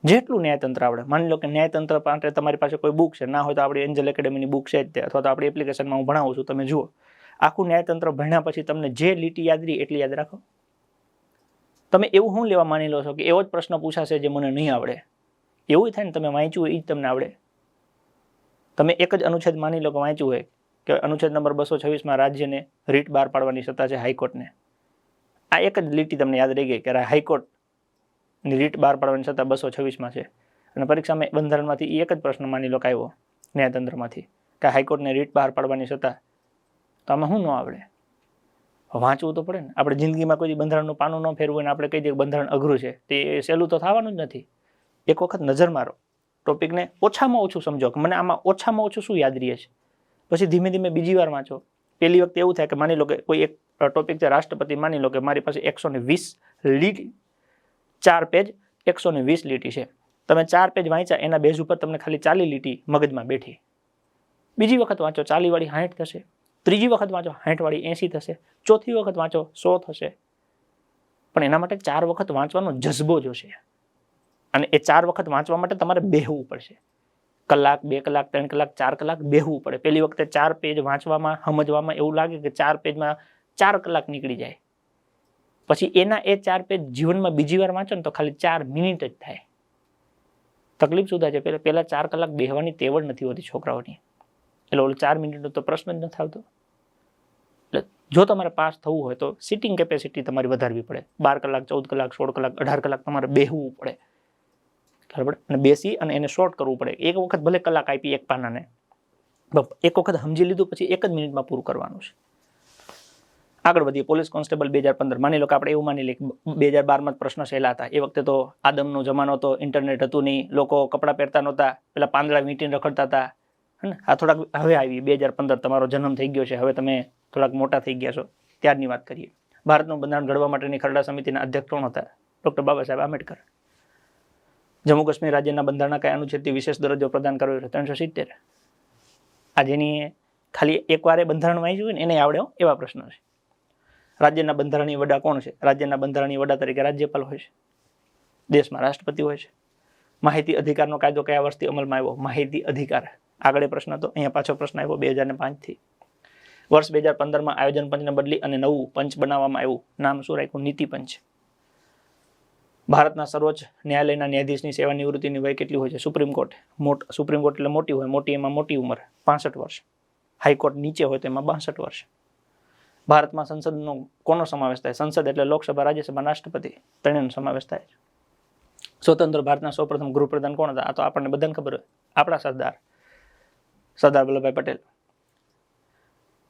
જેટલું ન્યાયતંત્ર આવડે. માની લો કે ન્યાયતંત્ર માટે તમારી પાસે કોઈ બુક છે, ના હોય તો આપણી એન્જલ એકેડેમીની બુક છે જ તે, અથવા તો આપણી એપ્લિકેશનમાં હું ભણાવું છું, તમે જુઓ. આખું ન્યાયતંત્ર ભણ્યા પછી તમને જે લીટી યાદ રહી એટલી યાદ રાખો. તમે એવું શું લેવા માની લો છો કે એવો જ પ્રશ્ન પૂછાશે જે મને નહીં આવડે? એવું થાય ને, તમે વાંચ્યું હોય એ જ તમને આવડે. તમે એક જ અનુચ્છેદ માની લો કે વાંચ્યું હોય કે અનુચ્છેદ નંબર 226માં રાજ્યને રીટ બહાર પાડવાની સત્તા છે હાઈકોર્ટને. આ એક જ લીટી તમને યાદ રહી ગઈ કે હાઈકોર્ટની રીટ બહાર પાડવાની સત્તા 226માં છે. અને પરીક્ષામાં બંધારણમાંથી એક જ પ્રશ્ન માની લો કે આવ્યો ન્યાયતંત્રમાંથી કે હાઈકોર્ટને રીટ બહાર પાડવાની સત્તા, તો આમાં શું ન આવડે? વાંચવું તો પડે ને. આપણે જિંદગીમાં કોઈ બંધારણનું પાનું ન ફેરવું ને આપણે કહી દઈએ બંધારણ અઘરું છે, તે સહેલું તો થવાનું જ નથી. એક વખત નજર મારો, ટોપિકને ઓછામાં ઓછું સમજો કે મને આમાં ઓછામાં ઓછું શું યાદ રહે છે. પછી ધીમે ધીમે બીજી વાર વાંચો. પહેલી વખતે એવું થાય કે માની લો કે કોઈ એક ટોપિક છે રાષ્ટ્રપતિ, માની લો કે મારી પાસે 120 લીટી, 4 પેજ 120 લીટી છે. તમે 4 પેજ વાંચ્યા, એના બેઝ ઉપર તમને ખાલી 40 લીટી મગજમાં બેઠી. બીજી વખત વાંચો 40 વાળી 60 થશે, ત્રીજી વખત વાંચો 60 વાળી 80 થશે, ચોથી વખત વાંચો 100 થશે. પણ એના માટે 4 વખત વાંચવાનો જઝ્બો જોશે. અને એ 4 વખત વાંચવા માટે તમારે બેહવું પડશે. કલાક, 2 કલાક, 3 કલાક, 4 કલાક બેહવું પડે. પહેલી વખતે 4 પેજ વાંચવામાં, સમજવામાં એવું લાગે કે 4 પેજમાં 4 કલાક નીકળી જાય. પછી એના એ 4 પેજ જીવનમાં બીજી વાર વાંચો ને તો ખાલી 4 મિનિટ જ થાય. તકલીફ શું થાય છે? પહેલા 4 કલાક બેહવાની તેવ જ નથી હોતી છોકરાઓની. એટલે ઓલો 4 મિનિટનો તો પ્રશ્ન જ નથી આવતો. એટલે જો તમારે પાસ થવું હોય તો સિટિંગ કેપેસિટી તમારી વધારવી પડે. 12 કલાક, 14 કલાક, 16 કલાક, 18 કલાક તમારે બેહવું પડે. બરાબર? અને બેસી અને એને શોર્ટ કરવું પડે. એક વખત ભલે કલાક આપી એક પાનાને, એક વખત સમજી લીધું પછી 1 જ મિનિટમાં પૂરું કરવાનું છે. આગળ વધીએ. Police constable 2015. માની લો કે આપણે એવું માની લઈએ કે 2012માં જ પ્રશ્ન સહેલા હતા. એ વખતે તો આદમનો જમાનો હતો, ઇન્ટરનેટ હતું નહીં, લોકો કપડાં પહેરતા નહોતા, પેલા પાંદડા વીંટીને રખડતા હતા. હે આ થોડાક હવે આવી 2015 તમારો જન્મ થઈ ગયો છે, હવે તમે થોડાક મોટા થઈ ગયા છો, ત્યારની વાત કરીએ. ભારતનું બંધારણ ઘડવા માટેની ખરડા સમિતિના અધ્યક્ષ કોણ હતા? ડૉક્ટર બાબા સાહેબ આંબેડકર. જમ્મુ કાશ્મીર રાજ્યના બંધારણના કયા અનુચ્છેદથી વિશેષ દરજ્જો પ્રદાન કર્યો છે? 370. આ જેની ખાલી એકવાર બંધારણ વાંચ્યું હોય ને એને આવડે એવા પ્રશ્નો છે. રાજ્યના બંધારણીય વડા કોણ છે? રાજ્યના બંધારણીય વડા તરીકે રાજ્યપાલ હોય છે. દેશમાં રાષ્ટ્રપતિ હોય છે. માહિતી અધિકારનો કાયદો કયા વર્ષથી અમલમાં આવ્યો? માહિતી અધિકાર આગળ પ્રશ્ન હતો, અહીંયા પાછો પ્રશ્ન આવ્યો 2005 વર્ષ 2015માં આયોજન પંચને બદલી અને નવું પંચ બનાવવામાં આવ્યું. નામ શું રાખ્યું? નીતિ પંચ. ભારતના સર્વોચ્ચ ન્યાયાલયના ન્યાયાધીશની સેવા નિવૃત્તિની વય કેટલી હોય છે? Supreme court. સુપ્રીમ કોર્ટ એટલે મોટી હોય, મોટી એમાં મોટી ઉંમર 65 વર્ષ. હાઈકોર્ટ નીચે હોય તો એમાં 62 વર્ષ. ભારતમાં સંસદનો કોનો સમાવેશ થાય? સંસદ એટલે લોકસભા, રાજ્યસભા, રાષ્ટ્રપતિ, ત્રણેયનો સમાવેશ થાય છે. સ્વતંત્ર ભારતના સૌપ્રથમ ગૃહપ્રધાન કોણ હતા? આ તો આપણને બધાને ખબર હોય, આપણા સરદાર વલ્લભભાઈ પટેલ.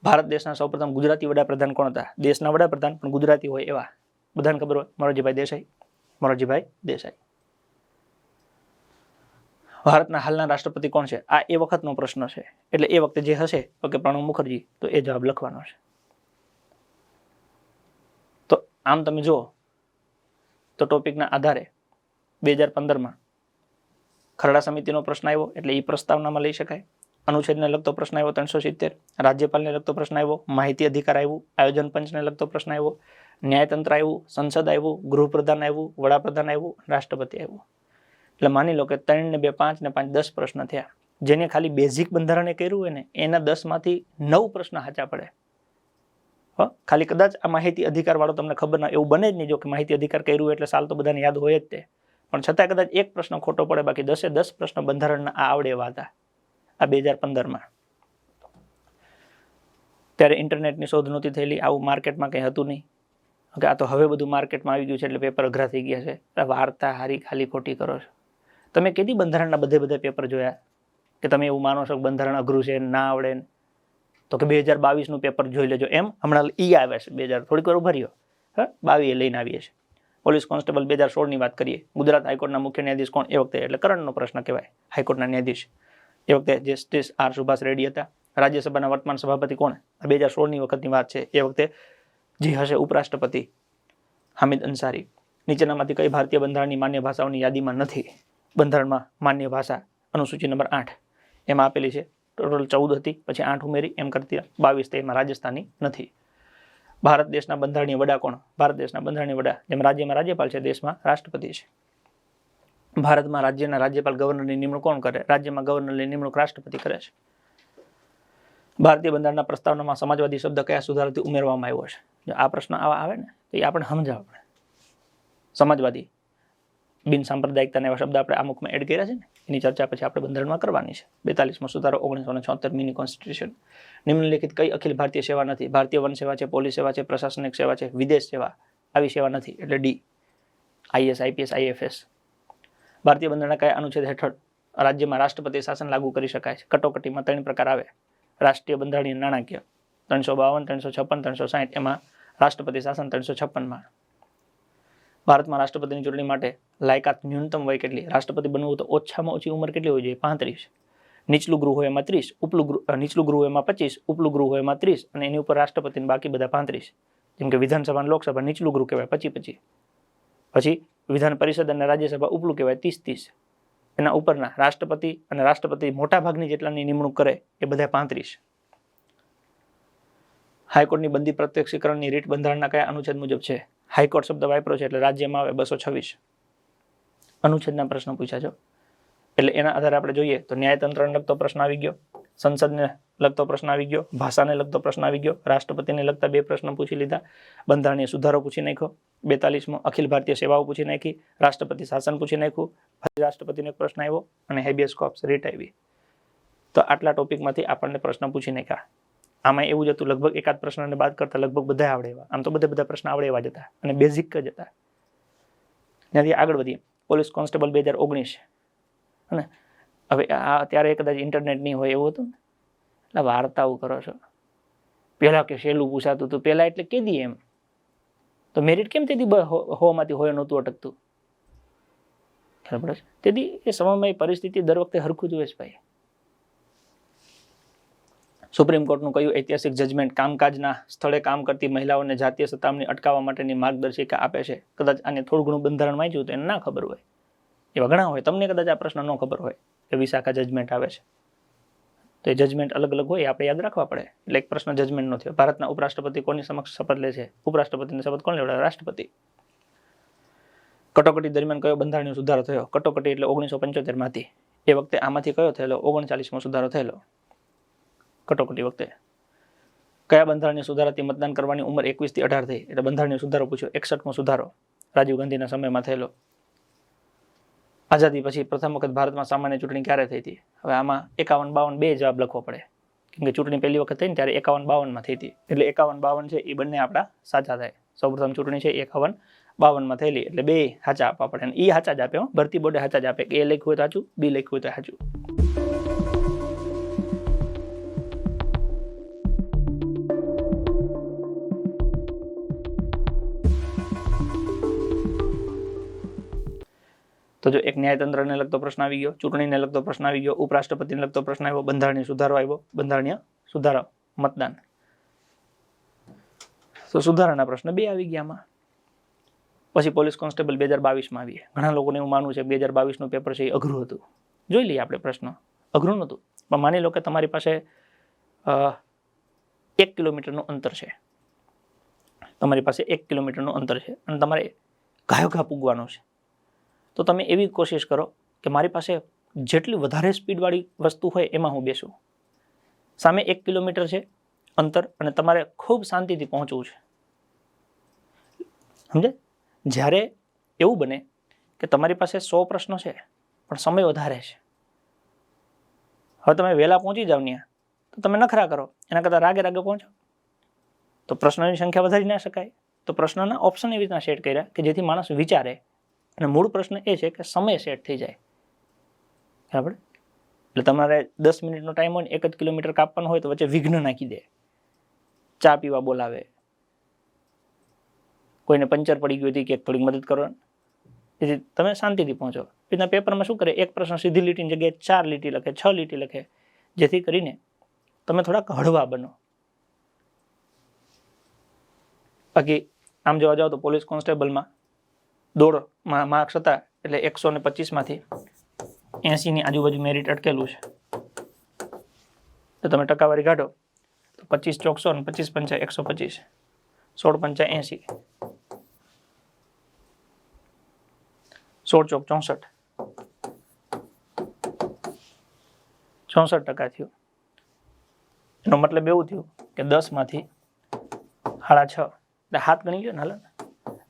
ભારત દેશના સૌપ્રથમ ગુજરાતી વડાપ્રધાન કોણ હતા? દેશના વડાપ્રધાન પણ ગુજરાતી હોય એવા, બધાને ખબર હોય, મોરારજીભાઈ દેસાઈ. ભારતના હાલના રાષ્ટ્રપતિ કોણ છે? આ એ વખતનો પ્રશ્ન છે, એટલે એ વખતે જે હશે તો કે પ્રણવ મુખર્જી, તો એ જવાબ લખવાનો છે. તો આમ તમે જુઓ તો ટોપિકના આધારે 2015માં ખરડા સમિતિનો પ્રશ્ન આવ્યો એટલે એ પ્રસ્તાવનામાં લઈ શકાય. અનુચ્છેદને લગતો પ્રશ્ન આવ્યો 370. રાજ્યપાલને લગતો પ્રશ્ન આવ્યો, માહિતી અધિકાર આવ્યું, આયોજન પંચને લગતો પ્રશ્ન આવ્યો, ન્યાયતંત્ર આવ્યું, સંસદ આવ્યું, ગૃહપ્રધાન આવ્યું, વડાપ્રધાન આવ્યું, રાષ્ટ્રપતિ આવ્યું. એટલે માની લો કે 3 ને 2 5 ને 5 10 પ્રશ્ન થયા. જેને ખાલી બેઝિક બંધારણે કર્યું હોય ને એના 10માંથી 9 પ્રશ્ન સાચા પડે. ખાલી કદાચ આ માહિતી અધિકાર વાળો તમને ખબર ના, એવું બને જ નહીં જો કે માહિતી અધિકાર કર્યું એટલે સાલ તો બધાને યાદ હોય જ તે, પણ છતાં કદાચ એક પ્રશ્ન ખોટો પડે, બાકી 10 પ્રશ્ન બંધારણના આ આવડે એવા હતા આ 2015માં. ત્યારે ઇન્ટરનેટની શોધ નહોતી થયેલી, આવું માર્કેટમાં કંઈ હતું નહીં. ઓકે, આ તો હવે બધું માર્કેટમાં આવી ગયું છે એટલે પેપર અઘરા થઈ ગયા છે. વાર્તા હારી ખાલી ખોટી કરો છો. તમે કેટલી બંધારણના બધા પેપર જોયા કે તમે એવું માનો છો કે બંધારણ અઘરું છે, ના આવડે? તો કે 2022નું પેપર જોઈ લેજો. એમ હમણાં ઈ આવે છે 2000, થોડીક વાર ઉભા રહ્યો, 22 લઈને આવીએ છીએ. પોલીસ કોન્સ્ટેબલ 2016ની વાત કરીએ. ગુજરાત હાઈકોર્ટના મુખ્ય ન્યાયાધીશ કોણ? એ વખતે એટલે કરંટનો પ્રશ્ન કહેવાય. હાઈકોર્ટના ન્યાયાધીશ એ વખતે જસ્ટિસ આર સુભાષ રેડ્ડી હતા. રાજ્યસભાના વર્તમાન સભાપતિ કોણ? 2016ની વખતની વાત છે. એ વખતે જે હશે ઉપરાષ્ટ્રપતિ હામિદ અંસારી. નીચેનામાંથી કઈ ભારતીય બંધારણની માન્ય ભાષાઓની યાદીમાં નથી? બંધારણમાં માન્ય ભાષા અનુસૂચિ નંબર 8 એમાં આપેલી છે. ટોટલ 14 હતી, પછી 8 ઉમેરી એમ કરતી 22 એમાં રાજસ્થાની નથી. ભારત દેશના બંધારણીય વડા કોણ? ભારત દેશના બંધારણીય વડા જેમ રાજ્યમાં રાજ્યપાલ છે, દેશમાં રાષ્ટ્રપતિ છે. ભારતમાં રાજ્યના રાજ્યપાલ ગવર્નરની નિમણૂક કોણ કરે? રાજ્યમાં ગવર્નરની નિમણૂક રાષ્ટ્રપતિ કરે છે. ભારતીય બંધારણના પ્રસ્તાવનામાં સમાજવાદી શબ્દ કયા સુધારાથી ઉમેરવામાં આવ્યો છે? જો આ પ્રશ્ન આવા આવે ને તો એ આપણે સમજાવવા પડે. સમાજવાદી, બિન સાંપ્રદાયિકતા એવા શબ્દ આપણે અમુકમાં એડ કર્યા છે ને, એની ચર્ચા પછી આપણે બંધારણમાં કરવાની છે. 42મો સુધારો 1976 મિની કોન્સ્ટિટ્યુશન. નિમ્નલિખિત કઈ અખિલ ભારતીય સેવા નથી? ભારતીય વન સેવા છે, પોલીસ સેવા છે, પ્રશાસનિક સેવા છે, વિદેશ સેવા. આવી સેવા નથી એટલે ડી. IAS, IPS, IFS. ભારતીય બંધારણના કયા અનુચ્છેદ હેઠળ રાજ્યમાં રાષ્ટ્રપતિ શાસન લાગુ કરી શકાય છે? કટોકટીમાં 3 પ્રકાર આવે. રાષ્ટ્રીય બંધારણીય નાણાકીય 352, 356, 360. એમાં રાષ્ટ્રપતિ શાસન 356માં. ભારતમાં રાષ્ટ્રપતિની ચૂંટણી માટે લાયકાત ન્યૂનતમ વય કેટલી? રાષ્ટ્રપતિ બનવું તો ઓછામાં ઓછી ઉંમર કેટલી હોવી જોઈએ? 35. નીચલું ગૃહ હોય એમાં 30, નીચલું ગૃહ એમાં 25, ઉપલું ગૃહ હોય એમાં 30 અને એની ઉપર રાષ્ટ્રપતિને બાકી બધા 35. જેમ કે વિધાનસભા અને લોકસભા નીચલું ગૃહ કહેવાય 25. પછી વિધાન પરિષદ અને રાજ્યસભા ઉપલું કહેવાય 30. એના ઉપરના રાષ્ટ્રપતિ અને રાષ્ટ્રપતિ મોટા ભાગની જેટલાની નિમણૂક કરે એ બધા 35. હાઈકોર્ટની બંદી પ્રત્યક્ષીકરણની રીટ બંધારણના કયા અનુચ્છેદ મુજબ છે? હાઈકોર્ટ શબ્દ વાપરો છે એટલે રાજ્યમાં આવે 226. અનુચ્છેદના પ્રશ્ન પૂછ્યા છો એટલે એના આધારે આપણે જોઈએ તો ન્યાયતંત્રને લગતો પ્રશ્ન આવી ગયો, સંસદને લગતો પ્રશ્ન આવી ગયો, ભાષાને લગતો પ્રશ્ન આવી ગયો, રાષ્ટ્રપતિને લગતા 2 પ્રશ્ન પૂછી લીધા, બંધારણીય સુધારો પૂછી નાખ્યો, 42મો અખિલ ભારતીય સેવાઓ પૂછી નાખી, રાષ્ટ્રપતિ શાસન પૂછી નાખ્યું, ફરી રાષ્ટ્રપતિને એક પ્રશ્ન આવ્યો અને હેબિયસ કોર્પસ રીટ આવી. તો આટલા ટોપિકમાંથી આપણને પ્રશ્ન પૂછી નાખ્યા. આમાં એવું જ હતું, લગભગ એકાદ પ્રશ્નને બાદ કરતા લગભગ બધા આવડે એવા. આમ તો બધા પ્રશ્ન આવડે એવા જ હતા અને બેઝિક જ હતા. ત્યાંથી આગળ વધીએ. Police constable 2019. અને હવે આ ત્યારે કદાચ ઇન્ટરનેટ નહીં હોય એવું હતું ને, એટલે વાર્તાઓ કરો છો. પહેલા કે સહેલું પૂછાતું હતું, પહેલા એટલે કેદી એમ, તો મેરિટ કેમ તેથી 100 માંથી 100 નહોતું અટકતું? ખ્યાલ પડે છે? તેથી એ સમયમાં પરિસ્થિતિ દર વખતે હરખું જ હોય છે ભાઈ. સુપ્રીમ કોર્ટનું કયું ઐતિહાસિક જજમેન્ટ કામકાજના સ્થળે કામ કરતી મહિલાઓને જાતીય સતામણી અટકાવવા માટેની માર્ગદર્શિકા આપે છે? કદાચ આને થોડું ઘણું બંધારણ વાંચ્યું તો એને ના ખબર હોય, એવા ઘણા હોય. તમને કદાચ આ પ્રશ્ન ન ખબર હોય કે વિશાખા જજમેન્ટ આવે છે, તો એ જજમેન્ટ અલગ અલગ હોય, આપણે યાદ રાખવા પડે. એટલે એક પ્રશ્ન જજમેન્ટ નો થયો. ભારતના ઉપરાષ્ટ્રપતિ કોની સમક્ષ શપથ લે છે? ઉપરાષ્ટ્રપતિની શપથ કોણ લેવડાવે? રાષ્ટ્રપતિ. કટોકટી દરમિયાન કયો બંધારણીય સુધારો થયો? કટોકટી એટલે 1975 માંથી. એ વખતે આમાંથી કયો થયેલો? 39મો સુધારો થયેલો કટોકટી વખતે. કયા બંધારણીય સુધારાથી મતદાન કરવાની ઉંમર 21 થી 18 થઈ? એટલે બંધારણીય સુધારો પૂછ્યો. 61મો સુધારો રાજીવ ગાંધીના સમયમાં થયેલો. આઝાદી પછી પ્રથમ વખત ભારતમાં સામાન્ય ચૂંટણી ક્યારે થઈ હતી? હવે આમાં 51, 52 બે જવાબ લખવો પડે, કેમ કે ચૂંટણી પહેલી વખત થઈ ને ત્યારે 51, 52 માં થઈ હતી. એટલે 51, 52 છે એ બંને આપણા સાચા થાય. સૌપ્રથમ ચૂંટણી છે 51, 52 માં થયેલી, એટલે બે સાચા આપવા પડે. અને એ સાચા જ આપે, ભરતી બોર્ડે સાચા જ આપે. એ લખ્યું હોય તો સાચું, બી લખ્યું હોય તો સાચું. તો જો એક ન્યાયતંત્રને લગતો પ્રશ્ન આવી ગયો, ચૂંટણીને લગતો પ્રશ્ન આવી ગયો, ઉપરાષ્ટ્રપતિને લગતો પ્રશ્ન આવ્યો, બંધારણીય સુધારો આવ્યો, બંધારણીય સુધારો, મતદાન. તો સુધારાના પ્રશ્ન બે આવી ગયા આમાં. પછી પોલીસ કોન્સ્ટેબલ 2022માં આવીએ. ઘણા લોકોને એવું માનવું છે 2022નું પેપર છે એ અઘરું હતું. જોઈ લઈએ આપણે પ્રશ્ન. અઘરું નહોતું, પણ માની લો કે તમારી પાસે 1 કિલોમીટરનું અંતર છે. તમારી પાસે 1 કિલોમીટરનું અંતર છે અને તમારે ઘાયો ઘા પૂગવાનું છે. તો તમે એવી કોશિશ કરો કે મારી પાસે જેટલી વધારે સ્પીડવાળી વસ્તુ હોય એમાં હું બેસું. સામે 1 કિલોમીટર છે અંતર અને તમારે ખૂબ શાંતિથી પહોંચવું છે. સમજે? જ્યારે એવું બને કે તમારી પાસે 100 પ્રશ્નો છે પણ સમય વધારે છે, હવે તમે વહેલા પહોંચી જાવ ત્યાં તો તમે નખરા કરો, એના કરતાં રાગે રાગે પહોંચો. તો પ્રશ્નોની સંખ્યા વધારી ના શકાય. તો પ્રશ્નના ઓપ્શન એવી રીતના સેટ કર્યા કે જેથી માણસ વિચારે. અને મૂળ પ્રશ્ન એ છે કે સમય સેટ થઈ જાય. બરાબર? એટલે તમારે 10 મિનિટનો ટાઈમ હોય ને 1 જ કિલોમીટર કાપવાનો હોય તો વચ્ચે વિઘ્ન નાખી દે, ચા પીવા બોલાવે, કોઈને પંચર પડી ગયું હતી કે થોડીક મદદ કરો, જેથી તમે શાંતિથી પહોંચો. એના પેપરમાં શું કરે? એક પ્રશ્ન સીધી લીટીની જગ્યાએ 4 લીટી લખે, 6 લીટી લખે, જેથી કરીને તમે થોડાક હળવા બનો. બાકી આમ જોવા જાઓ તો પોલીસ કોન્સ્ટેબલમાં દોડમાં માર્ક્સ હતા એટલે 125 માંથી 80 ની આજુબાજુ મેરિટ અટકેલું છે. તો તમે ટકાવારી કાઢો તો 25 ચોક 100 અને 25 પંચા 125, 16 પંચા 80, 16 ચોક 64, 64% થયું. એનો મતલબ એવું થયું કે 10 માંથી 6.5 એટલે હાથ ગણી લ્યો ને. હાલ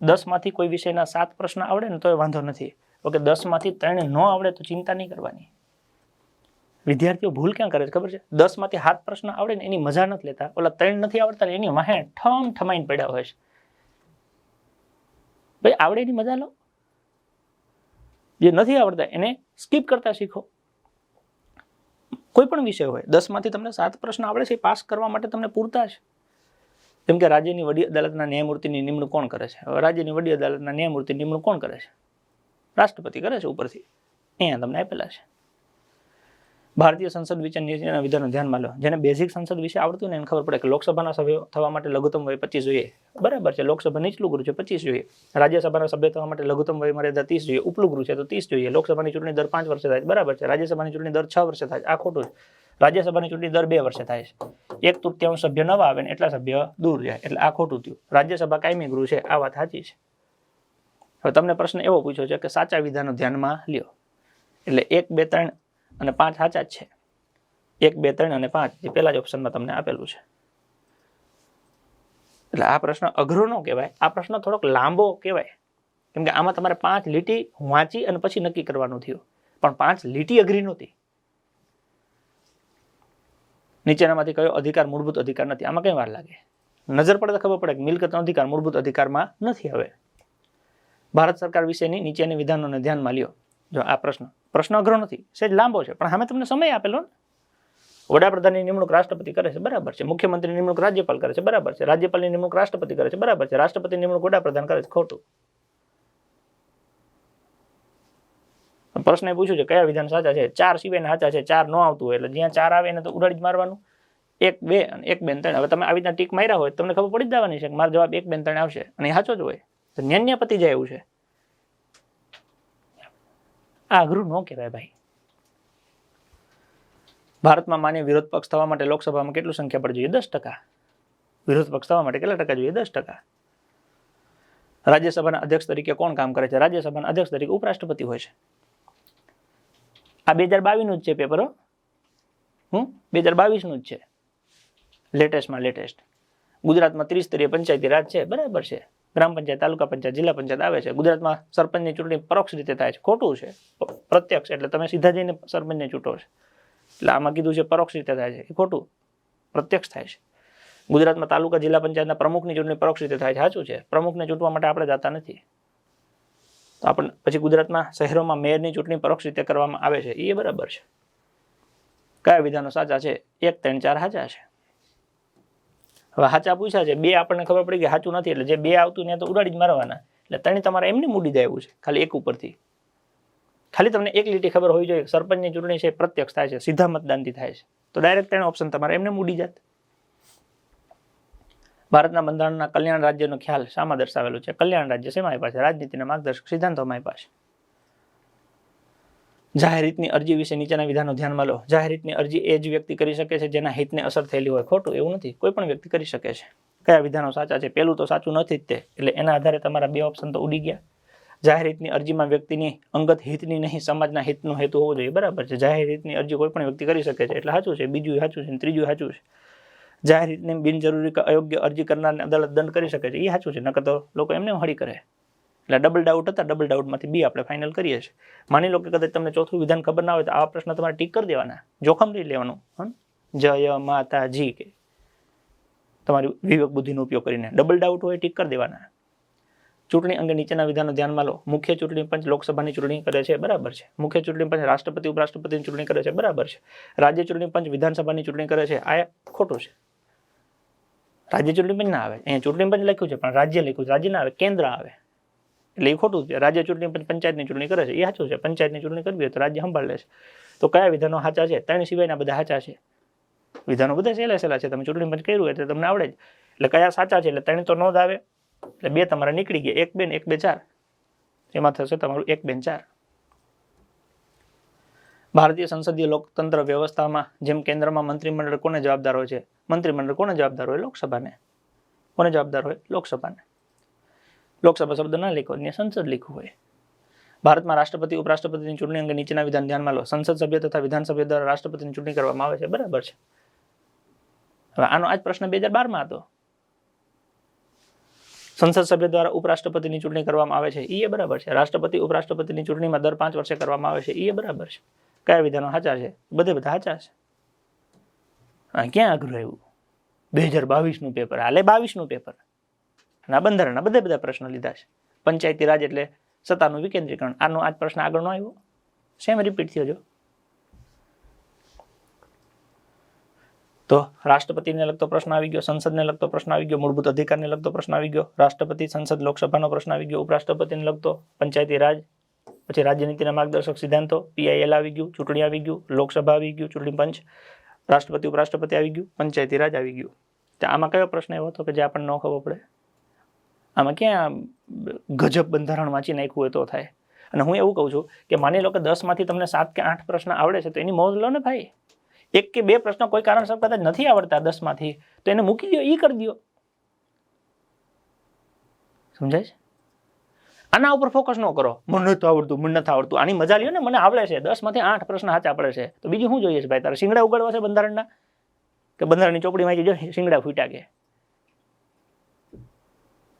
10 માંથી કોઈ વિષયના 7 પ્રશ્ન આવડે ને તો એ વાંધો નથી. ઓકે, 10 માંથી 3 ન આવડે તો ચિંતા નહીં કરવાની. વિદ્યાર્થીઓ ભૂલ ક્યાં કરે છે ખબર છે? 10 માંથી 7 પ્રશ્ન આવડે ને એની મજા નથી લેતા, ઓલા 3 નથી આવડતા ને એની માહે ઠમાઈને પડ્યા હોય છે. ભાઈ આવડે એની મજા લો, જે નથી આવડતા એને સ્કીપ કરતા શીખો. કોઈ પણ વિષય હોય, 10 માંથી તમને 7 પ્રશ્ન આવડે છે, પાસ કરવા માટે તમને પૂરતા છે. જેમ કે રાજ્યની વડી અદાલતના ન્યાયમૂર્તિની નિમણૂક કોણ કરે છે? હવે રાજ્યની વડી અદાલતના ન્યાયમૂર્તિની નિમણૂક કોણ કરે છે? રાષ્ટ્રપતિ કરે છે ઉપરથી. અહીંયા તમને આપેલા છે. ભારતીય સંસદ નીચેના વિધાનો ધ્યાનમાં લો. જેને બેઝિક સંસદ વિશે આવડતું ને એને ખબર પડે કે લોકસભાના સભ્યો થવા માટે લઘુત્તમ વય 25 જોઈએ. બરાબર છે, લોકસભા નીચલું ગૃહ છે 25 જોઈએ. રાજ્યસભાના સભ્ય થવા માટે લઘુત્તમ વય મર્યાદા 30 જોઈએ. ઉપલું ગૃહ છે તો 30 જોઈએ. લોકસભાની ચૂંટણી દર 5 વર્ષે થાય. બરાબર છે. રાજ્યસભાની ચૂંટણી દર 6 વર્ષે થાય. આ ખોટું છે. રાજ્યસભાની ચૂંટણી દર 2 વર્ષે થાય છે. 1/3 સભ્ય નવા આવે ને એટલા સભ્ય દૂર જાય, એટલે આ ખોટું થયું. રાજ્યસભા કાયમી ગૃહ છે, આ વાત સાચી છે. હવે તમને પ્રશ્ન એવો પૂછ્યો છે કે સાચા વિધાનો ધ્યાનમાં લ્યો. એટલે 1, 2, 3 અને 5 સાચા જ છે. 1, 2, 3 અને 5 જે પહેલા જ ઓપ્શનમાં તમને આપેલું છે. એટલે આ પ્રશ્ન અઘરો ન કહેવાય, આ પ્રશ્ન થોડોક લાંબો કહેવાય, કેમ કે આમાં તમારે 5 લીટી વાંચી અને પછી નક્કી કરવાનું થયું. પણ 5 લીટી અઘરી નહોતી. નીચેનામાંથી કયો અધિકાર મૂળભૂત અધિકાર નથી? આમાં કઈ વાર લાગે? નજર પડે તો ખબર પડે કે મિલકતનો અધિકાર મૂળભૂત અધિકારમાં નથી. હવે ભારત સરકાર વિશેની નીચેની વિધાનોને ધ્યાનમાં લ્યો. જો આ પ્રશ્ન અઘરો નથી, સહેજ લાંબો છે, પણ સામે તમને સમય આપેલો ને. વડાપ્રધાનની નિમણૂક રાષ્ટ્રપતિ કરે છે, બરાબર છે. મુખ્યમંત્રીની નિમણૂક રાજ્યપાલ કરે છે, બરાબર છે. રાજ્યપાલની નિમણૂક રાષ્ટ્રપતિ કરે છે, બરાબર છે. રાષ્ટ્રપતિની નિમણૂક વડાપ્રધાન કરે છે, ખોટું. પ્રશ્ન એ પૂછ્યું છે કયા વિધાન સાચા છે. 4 સિવાયના સાચા છે, 4 ન આવતું હોય એટલે જ્યાં 4 આવે એને તો ઉડાડી જ મારવાનું. 1 2 અને 1 2 3. હવે તમે આવી રીતના ટીક માર્યા હોય તમને ખબર પડી જ જવાની છે કે મારો જવાબ 1 2 3 આવશે અને એ સાચો જ હોય. તો ન્યાન્ય પતી જાય એવું છે. આ અઘરું ન કહેવાય ભાઈ. ભારતમાં માન્ય વિરોધ પક્ષ થવા માટે લોકસભામાં કેટલું સંખ્યા પડવી જોઈએ? 10%. વિરોધ પક્ષ થવા માટે કેટલા ટકા જોઈએ? 10%. રાજ્યસભાના અધ્યક્ષ તરીકે કોણ કામ કરે છે? રાજ્યસભાના અધ્યક્ષ તરીકે ઉપરાષ્ટ્રપતિ હોય છે. આ 2022 નું જ છે પેપર. 2022 નું જ છે, લેટેસ્ટમાં લેટેસ્ટ. ગુજરાતમાં ત્રિસ્તરીય પંચાયતી રાજ છે, બરાબર છે. ગ્રામ પંચાયત, તાલુકા પંચાયત, જિલ્લા પંચાયત આવે છે. ગુજરાતમાં સરપંચની ચૂંટણી પરોક્ષ રીતે થાય છે, ખોટું છે. પ્રત્યક્ષ એટલે તમે સીધા જઈને સરપંચને ચૂંટો છો, એટલે આમાં કીધું છે પરોક્ષ રીતે થાય છે, એ ખોટું. પ્રત્યક્ષ થાય છે. ગુજરાતમાં તાલુકા જિલ્લા પંચાયતના પ્રમુખની ચૂંટણી પરોક્ષ રીતે થાય છે, સાચું છે. પ્રમુખને ચૂંટવા માટે આપણે જતા નથી. તો આપણે પછી ગુજરાતમાં શહેરોમાં મેયરની ચૂંટણી પરોક્ષ રીતે કરવામાં આવે છે, એ બરાબર છે. કયા વિધાનો સાચા છે? 1 3 4 સાચા છે. હવે સાચા પૂછ્યા છે, 2 આપણને ખબર પડી કે સાચું નથી, એટલે જે 2 આવતું ને તો ઉડાડી જ મારવાના. એટલે 3 તમારે એમને મૂડી જાય એવું છે, ખાલી 1 ઉપરથી. ખાલી તમને 1 લીટી ખબર હોવી જોઈએ સરપંચની ચૂંટણી છે પ્રત્યક્ષ થાય છે, સીધા મતદાનથી થાય છે, તો ડાયરેક્ટ 3 ઓપ્શન તમારે એમને મૂડી જાત. ભારતના બંધારણના કલ્યાણ રાજ્યનો ખ્યાલ શામાં દર્શાવેલો છે? કલ્યાણ રાજ્ય શેમાં આપ્યા છે? રાજનીતિના માર્ગદર્શક સિદ્ધાંતોમાં આપ્યા છે. જાહેર હિતની અરજી વિશે નીચેના વિધાનો ધ્યાનમાં લો. જાહેર હિતની અરજી એ જ વ્યક્તિ કરી શકે છે જેના હિતને અસર થયેલી હોય. ખોટું, એવું નથી. કોઈ પણ વ્યક્તિ કરી શકે છે. કયા વિધાનો સાચા છે? પેલું તો સાચું નથી જ તે, એટલે એના આધારે તમારા 2 ઓપ્શન તો ઉડી ગયા. જાહેર હિતની અરજીમાં વ્યક્તિની અંગત હિતની નહીં, સમાજના હિતનો હેતુ હોવો જોઈએ, બરાબર છે. જાહેર હિતની અરજી કોઈ પણ વ્યક્તિ કરી શકે છે, એટલે સાચું છે. બીજું સાચું છે, ત્રીજું સાચું છે. જાહેર હિતની બિનજરૂરી કે અયોગ્ય અરજી કરનારને અદાલત દંડ કરી શકે છે, એ સાચું છે. નકર તો લોકો એમને હળી કરે. એટલે ડબલ ડાઉટ હતા, ડબલ ડાઉટમાંથી બી આપણે ફાઇનલ કરીએ છીએ. માની લો કે કદાચ તમને ચોથું વિધાન ખબર ના હોય તો આવા પ્રશ્ન તમારે ટીક કરી દેવાના, જોખમ લઈ લેવાનું. જય માતાજી કે તમારી વિવેક બુદ્ધિનો ઉપયોગ કરીને ડબલ ડાઉટ હોય ટીક કરી દેવાના. ચૂંટણી અંગે નીચેના વિધાનો ધ્યાનમાં લો. મુખ્ય ચૂંટણી પંચ લોકસભાની ચૂંટણી કરે છે, બરાબર છે. મુખ્ય ચૂંટણી પંચ રાષ્ટ્રપતિ ઉપરાષ્ટ્રપતિની ચૂંટણી કરે છે, બરાબર છે. રાજ્ય ચૂંટણી પંચ વિધાનસભાની ચૂંટણી કરે છે, આ ખોટું છે. રાજ્ય ચૂંટણી પંચ ના આવે, અહીંયા ચૂંટણી પંચ લખ્યું છે પણ રાજ્ય લખ્યું છે, રાજ્ય ના આવે, કેન્દ્ર આવે, એટલે એ ખોટું છે. રાજ્ય ચૂંટણી પંચ પંચાયતની ચૂંટણી કરે છે, એ સાચું છે. પંચાયતની ચૂંટણી કરવી હોય તો રાજ્ય સંભાળ લે છે. તો કયા વિધાનો સાચા છે? 3 સિવાયના બધા સાચા છે. વિધાનો બધા સહેલા છે, તમે ચૂંટણી પંચ કર્યું હોય એટલે તમને આવડે જ. એટલે કયા સાચા છે? એટલે 3 તો નો જ આવે, એટલે 2 તમારા નીકળી ગયા. 1 2 ને 1 2 4, એમાં થશે તમારું 1 2 4. ભારતીય સંસદીય લોકતંત્ર વ્યવસ્થામાં જેમ કેન્દ્રમાં મંત્રીમંડળ કોને જવાબદાર હોય છે? મંત્રીમંડળ કોને જવાબદાર હોય? લોકસભાને. કોને જવાબદાર હોય? લોકસભાને. લોકસભા શબ્દ ના લખ્યો ને સંસદ લખ્યું હોય. ભારતમાં રાષ્ટ્રપતિ ઉપરાષ્ટ્રપતિની ચૂંટણી અંગે નીચેના વિધાન ધ્યાનમાં લો. સંસદ સભ્ય તથા વિધાનસભ્ય દ્વારા રાષ્ટ્રપતિની ચૂંટણી કરવામાં આવે છે, બરાબર છે. હવે આનો આ જ પ્રશ્ન 2012માં હતો. સંસદ સભ્ય દ્વારા ઉપરાષ્ટ્રપતિની ચૂંટણી કરવામાં આવે છે, એ બરાબર છે. રાષ્ટ્રપતિ ઉપરાષ્ટ્રપતિની ચૂંટણીમાં દર 5 વર્ષે કરવામાં આવે છે, એ બરાબર છે. કયા વિધાનો સાચા છે? બધા સાચા છે. હા, ક્યાં અઘરું આવ્યું? 2022 નું પેપર, હાલે 22 નું પેપર. આ બંધારણના બધા પ્રશ્નો લીધા છે. પંચાયતી રાજ એટલે સત્તાનું વિકેન્દ્રીકરણ. આનો આ જ પ્રશ્ન આગળ નો આવ્યો, સેમ રિપીટ થયો. જો તો રાષ્ટ્રપતિને લગતો પ્રશ્ન આવી ગયો, સંસદને લગતો પ્રશ્ન આવી ગયો, મૂળભૂત અધિકારને લગતો પ્રશ્ન આવી ગયો, રાષ્ટ્રપતિ સંસદ લોકસભાનો પ્રશ્ન આવી ગયો, ઉપરાષ્ટ્રપતિને લગતો પંચાયતી રાજ, પછી રાજ્યનીતિના માર્ગદર્શક સિદ્ધાંતો, PIL આવી ગયું, ચૂંટણી આવી ગયું, લોકસભા આવી ગયું, ચૂંટણી પંચ, રાષ્ટ્રપતિ ઉપરાષ્ટ્રપતિ આવી ગયું, પંચાયતી રાજ આવી ગયું. તો આમાં કયો પ્રશ્ન એવો હતો કે જે આપણને ન ખબર પડે? આમાં ક્યાં ગજબ બંધારણ વાંચી નાખ્યું હોય તો થાય. અને હું એવું કહું છું કે માની લો કે 10 માંથી તમને 7 કે 8 પ્રશ્ન આવડે છે તો એની મોજ લો ને ભાઈ. 1 કે 2 પ્રશ્નો કોઈ કારણસર કદાચ નથી આવડતા 10 માંથી, તો એને મૂકી દો, કરી દો. સમજાય છે? આના ઉપર ફોકસ ન કરો. મને નથી આવડતું. આની મજા લ્યો ને, મને આવડે છે. 10 માંથી 8 પ્રશ્ન સાચા પડે છે, તો બીજું શું જોઈએ છે ભાઈ? તારે શિંગડા ઉગાડવા છે બંધારણના? કે બંધારણની ચોપડીમાં જો શિંગડા ફૂટ્યા કે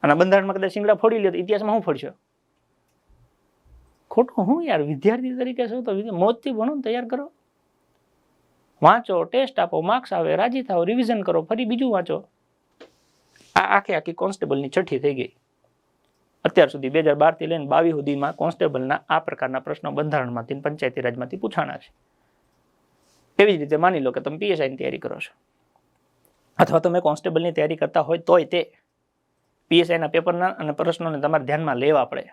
અને બંધારણમાં કદાચ શિંગડા ફોડી લે તો ઇતિહાસમાં શું ફોડશો? ખોટું. હું યાર વિદ્યાર્થી તરીકે છું તો મોજથી ભણો, તૈયાર કરો, વાંચો, ટેસ્ટ આપો, માર્ક્સ આવે, રાજી થાવ, રિવિઝન કરો, ફરી બીજું વાંચો. આ આખી કોન્સ્ટેબલની છઠ્ઠી થઈ ગઈ અત્યાર સુધી. 2012 થી લઈને 22 સુધીમાં કોન્સ્ટેબલના આ પ્રકારના પ્રશ્નો બંધારણમાંથી, પંચાયતી રાજમાંથી પૂછાણા છે. એવી જ રીતે માની લો કે તમે પીએસઆઈની તૈયારી કરો છો અથવા તમે કોન્સ્ટેબલની તૈયારી કરતા હોય તોય તે પીએસઆઈના પેપરના અને પ્રશ્નોને તમારે ધ્યાનમાં લેવા પડે.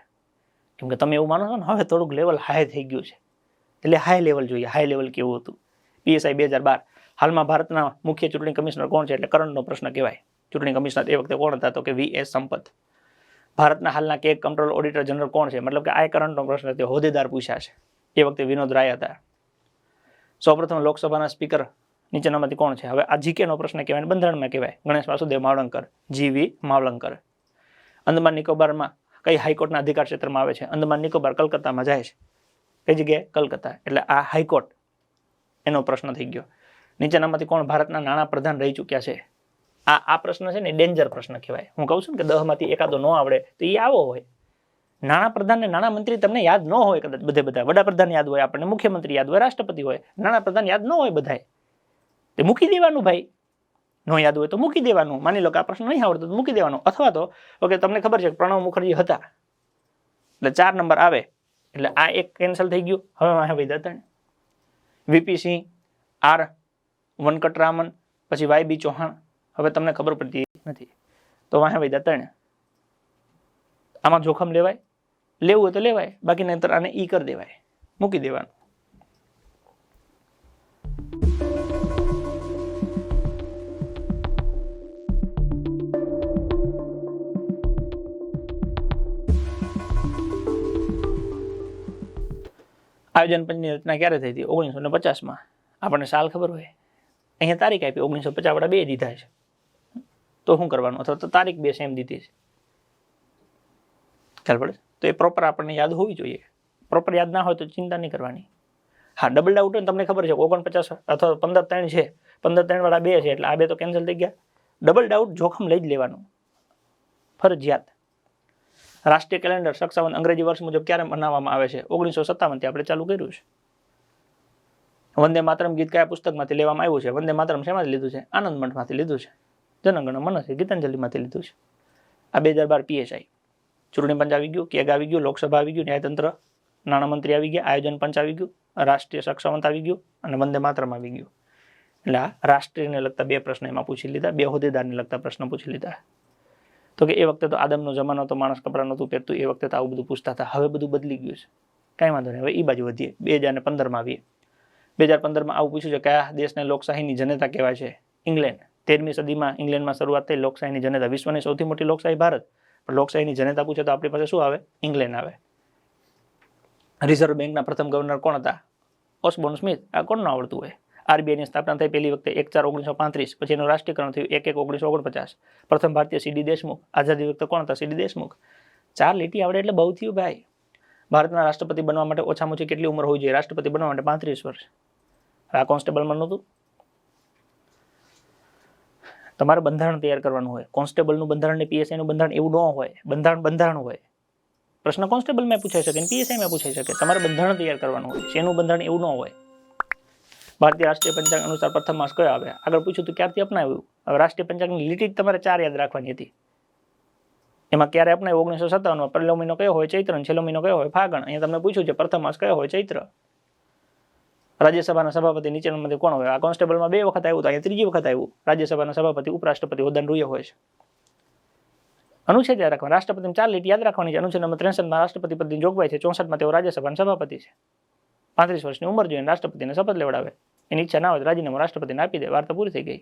કેમ કે તમે એવું માનો છો ને હવે થોડુંક લેવલ હાઈ થઈ ગયું છે, એટલે હાઈ લેવલ જોઈએ. હાઈ લેવલ કેવું હતું? પીએસઆઈ 2012. હાલમાં ભારતના મુખ્ય ચૂંટણી કમિશનર કોણ છે? એટલે કરંટનો પ્રશ્ન કહેવાય. ચૂંટણી કમિશનર એ વખતે કોણ હતા? તો કે વી.એસ. સંપત. ભારતના હાલના કેગ કંટ્રોલ ઓડિટર જનરલ કોણ છે? મતલબ કે આ કરંટનો પ્રશ્ન તે હોદ્દેદાર પૂછ્યા છે. એ વખતે વિનોદ રાય હતા. સૌપ્રથમ લોકસભાના સ્પીકર નીચેનામાંથી કોણ છે? હવે આ જીકેનો પ્રશ્ન કહેવાય, બંધારણમાં કહેવાય. ગણેશ વાસુદેવ માવલંકર, જી.વી. માવલંકર. અંદમાન નિકોબારમાં કઈ હાઈકોર્ટના અધિકાર ક્ષેત્રમાં આવે છે? અંદમાન નિકોબાર કલકત્તામાં જાય છે. કઈ જગ્યાએ? કલકત્તા. એટલે આ હાઈકોર્ટ એનો પ્રશ્ન થઈ ગયો. નીચેનામાંથી કોણ ભારતના નાણાં પ્રધાન રહી ચૂક્યા છે? આ પ્રશ્ન છે ને ડેન્જર પ્રશ્ન કહેવાય. હું કહું છું ને કે 10 માંથી એકાદો ન આવડે તો એ આવો હોય. નાણાં પ્રધાન ને નાણામંત્રી તમને યાદ ન હોય કદાચ બધા. વડાપ્રધાન યાદ હોય આપણને, મુખ્યમંત્રી યાદ હોય, રાષ્ટ્રપતિ હોય. નાણાં પ્રધાન યાદ ન હોય બધાય. તે મૂકી દેવાનું ભાઈ. ન યાદ હોય તો મૂકી દેવાનું. માની લો કે આ પ્રશ્ન નહીં આવડતો તો મૂકી દેવાનો. અથવા તો ઓકે તમને ખબર છે કે પ્રણવ મુખર્જી હતા, એટલે 4 નંબર આવે એટલે આ એક કેન્સલ થઈ ગયું. હવે વાહ ભાઈ દત્તણ, વીપી સિંહ, આર વનકટરામન, પછી વાય.બી. ચૌહાણ. હવે તમને ખબર પડતી નથી તો વાહ ભાઈ દત્તણ, આમાં જોખમ લેવાય? લેવું હોય તો લેવાય, બાકી નહીતર આને ઈ કરી દેવાય, મૂકી દેવાનું. આયોજન પંચની રચના ક્યારે થઈ હતી? 1950માં. આપણને સાલ ખબર હોય, અહીંયા તારીખ આપી 1950 વાળા 2 દીધા છે, તો શું કરવાનું? અથવા તો તારીખ 2 સેમ દીધી છે, ખ્યાલ પડે? તો એ પ્રોપર આપણને યાદ હોવી જોઈએ. પ્રોપર યાદ ના હોય તો ચિંતા નહીં કરવાની. હા, ડબલ ડાઉટ હોય ને તમને ખબર છે 49 અથવા 15-3 છે, 15-3 વાળા 2 છે, એટલે આ 2 તો કેન્સલ થઈ ગયા. ડબલ ડાઉટ જોખમ લઈ જ લેવાનું, ફરજિયાત. રાષ્ટ્રીય કેલેન્ડર સક્ષાવન અંગ્રેજી વર્ષ મુજબ ક્યારે મનાવવામાં આવે છે? 1957 થી આપણે ચાલુ કર્યું છે. વંદે માતરમ ગીત કયા પુસ્તકમાંથી લેવામાં આવ્યું છે? વંદે માતરમ શેમાંથી લીધું છે? આનંદ મઠમાંથી લીધું છે. જનગણ મન છે ગીતાંજલિમાંથી લીધું છે. આ 2012 પીએસઆઈ. ચૂંટણી પંચ આવી ગયું, કેગ આવી ગયું, લોકસભા આવી ગયું, ન્યાયતંત્ર, નાણામંત્રી આવી ગયા, આયોજન પંચ આવી ગયું, રાષ્ટ્રીય સક્ષમતા આવી ગયું અને વંદે માતરમ આવી ગયું. એટલે આ રાષ્ટ્રીયને લગતા 2 પ્રશ્ન એમાં પૂછી લીધા, 2 હોદ્દેદારને લગતા પ્રશ્ન પૂછી લીધા. તો કે એ વખતે તો આદમનો જમાનો તો માણસ કપડાં નહોતું પહેરતું, એ વખતે તો આવું બધું પૂછતા હતા. હવે બધું બદલી ગયું છે, કાંઈ વાંધો નહીં. હવે એ બાજુ વધીએ, 2015માં આવીએ. 2015માં આવું પૂછ્યું છે કયા દેશને લોકશાહીની જનતા કહેવાય છે? ઇંગ્લેન્ડ. 13મી સદીમાં ઇંગ્લેન્ડમાં શરૂઆત થઈ લોકશાહીની જનતા. વિશ્વની સૌથી મોટી લોકશાહી ભારત, પણ લોકશાહીની જનતા પૂછે તો આપણી પાસે શું આવે? ઇંગ્લેન્ડ આવે. રિઝર્વ બેંકના પ્રથમ ગવર્નર કોણ હતા? Osborne Smith. આ કોણ ન આવડતું હોય? આરબીઆઈની સ્થાપના થઈ પહેલી વખતે 1/4/1935, પછી એનું રાષ્ટ્રીયકરણ થયું 1/1/1949. પ્રથમ ભારતીય સીડી દેશમુખ. આઝાદી વખતે કોણ હતા? સીડી દેશમુખ. 4 લીટી આવડે એટલે બહુ થયું ભાઈ. ભારતના રાષ્ટ્રપતિ બનવા માટે ઓછામાં ઓછી કેટલી ઉંમર હોવી જોઈએ? રાષ્ટ્રપતિ બનવા માટે 35 વર્ષ. આ કોન્સ્ટેબલમાં નહોતું. તમારે બંધારણ તૈયાર કરવાનું હોય. કોન્સ્ટેબલનું બંધારણ ને પીએસઆઈનું બંધારણ એવું ન હોય. બંધારણ હોય. પ્રશ્ન કોન્સ્ટેબલમાં પૂછાઈ શકે ને પીએસઆઈમાં પૂછાઈ શકે. તમારે બંધારણ તૈયાર કરવાનું હોય. શેનું બંધારણ એવું ન હોય. ભારતીય રાષ્ટ્રીય પંચાંગ અનુસાર પ્રથમ માસ કયો આવે? આગળ પૂછ્યું તો ક્યારથી અપનાવ્યું? હવે રાષ્ટ્રીય પંચાંગની લીટી જ તમારે 4 યાદ રાખવાની હતી. એમાં ક્યારે અપનાવ્યું? 1957માં. પહેલો મહિનો કયો હોય? ચૈત્ર. અને છેલ્લો મહિનો કયો હોય? ફાગણ. અહીંયા તમને પૂછ્યું છે પ્રથમ માસ કયો હોય? ચૈત્ર. રાજ્યસભાના સભાપતિ નીચેનામાંથી કોણ હોય? આ કોન્સ્ટેબલમાં 2 વખત આવ્યું, તો અહીંયા 3જી વખત આવ્યું. રાજ્યસભાના સભાપતિ ઉપરાષ્ટ્રપતિ હોદ્દાનો રૂયો હોય છે. અનુચ્છેદ યાદ રાખવા. રાષ્ટ્રપતિમાં 4 લીટી યાદ રાખવાની છે. અનુચ્છેદ નંબર 63માં રાષ્ટ્રપતિ પદની જોગવાઈ છે. 64માં તેઓ રાજ્યસભાના સભાપતિ છે. 35 વર્ષની ઉંમર જોઈએ રાષ્ટ્રપતિને શપથ લેવડાવે. એની ઈચ્છા ના હોય તો રાજીનામું રાષ્ટ્રપતિને આપી દે. વાર્તા પૂરી થઈ ગઈ.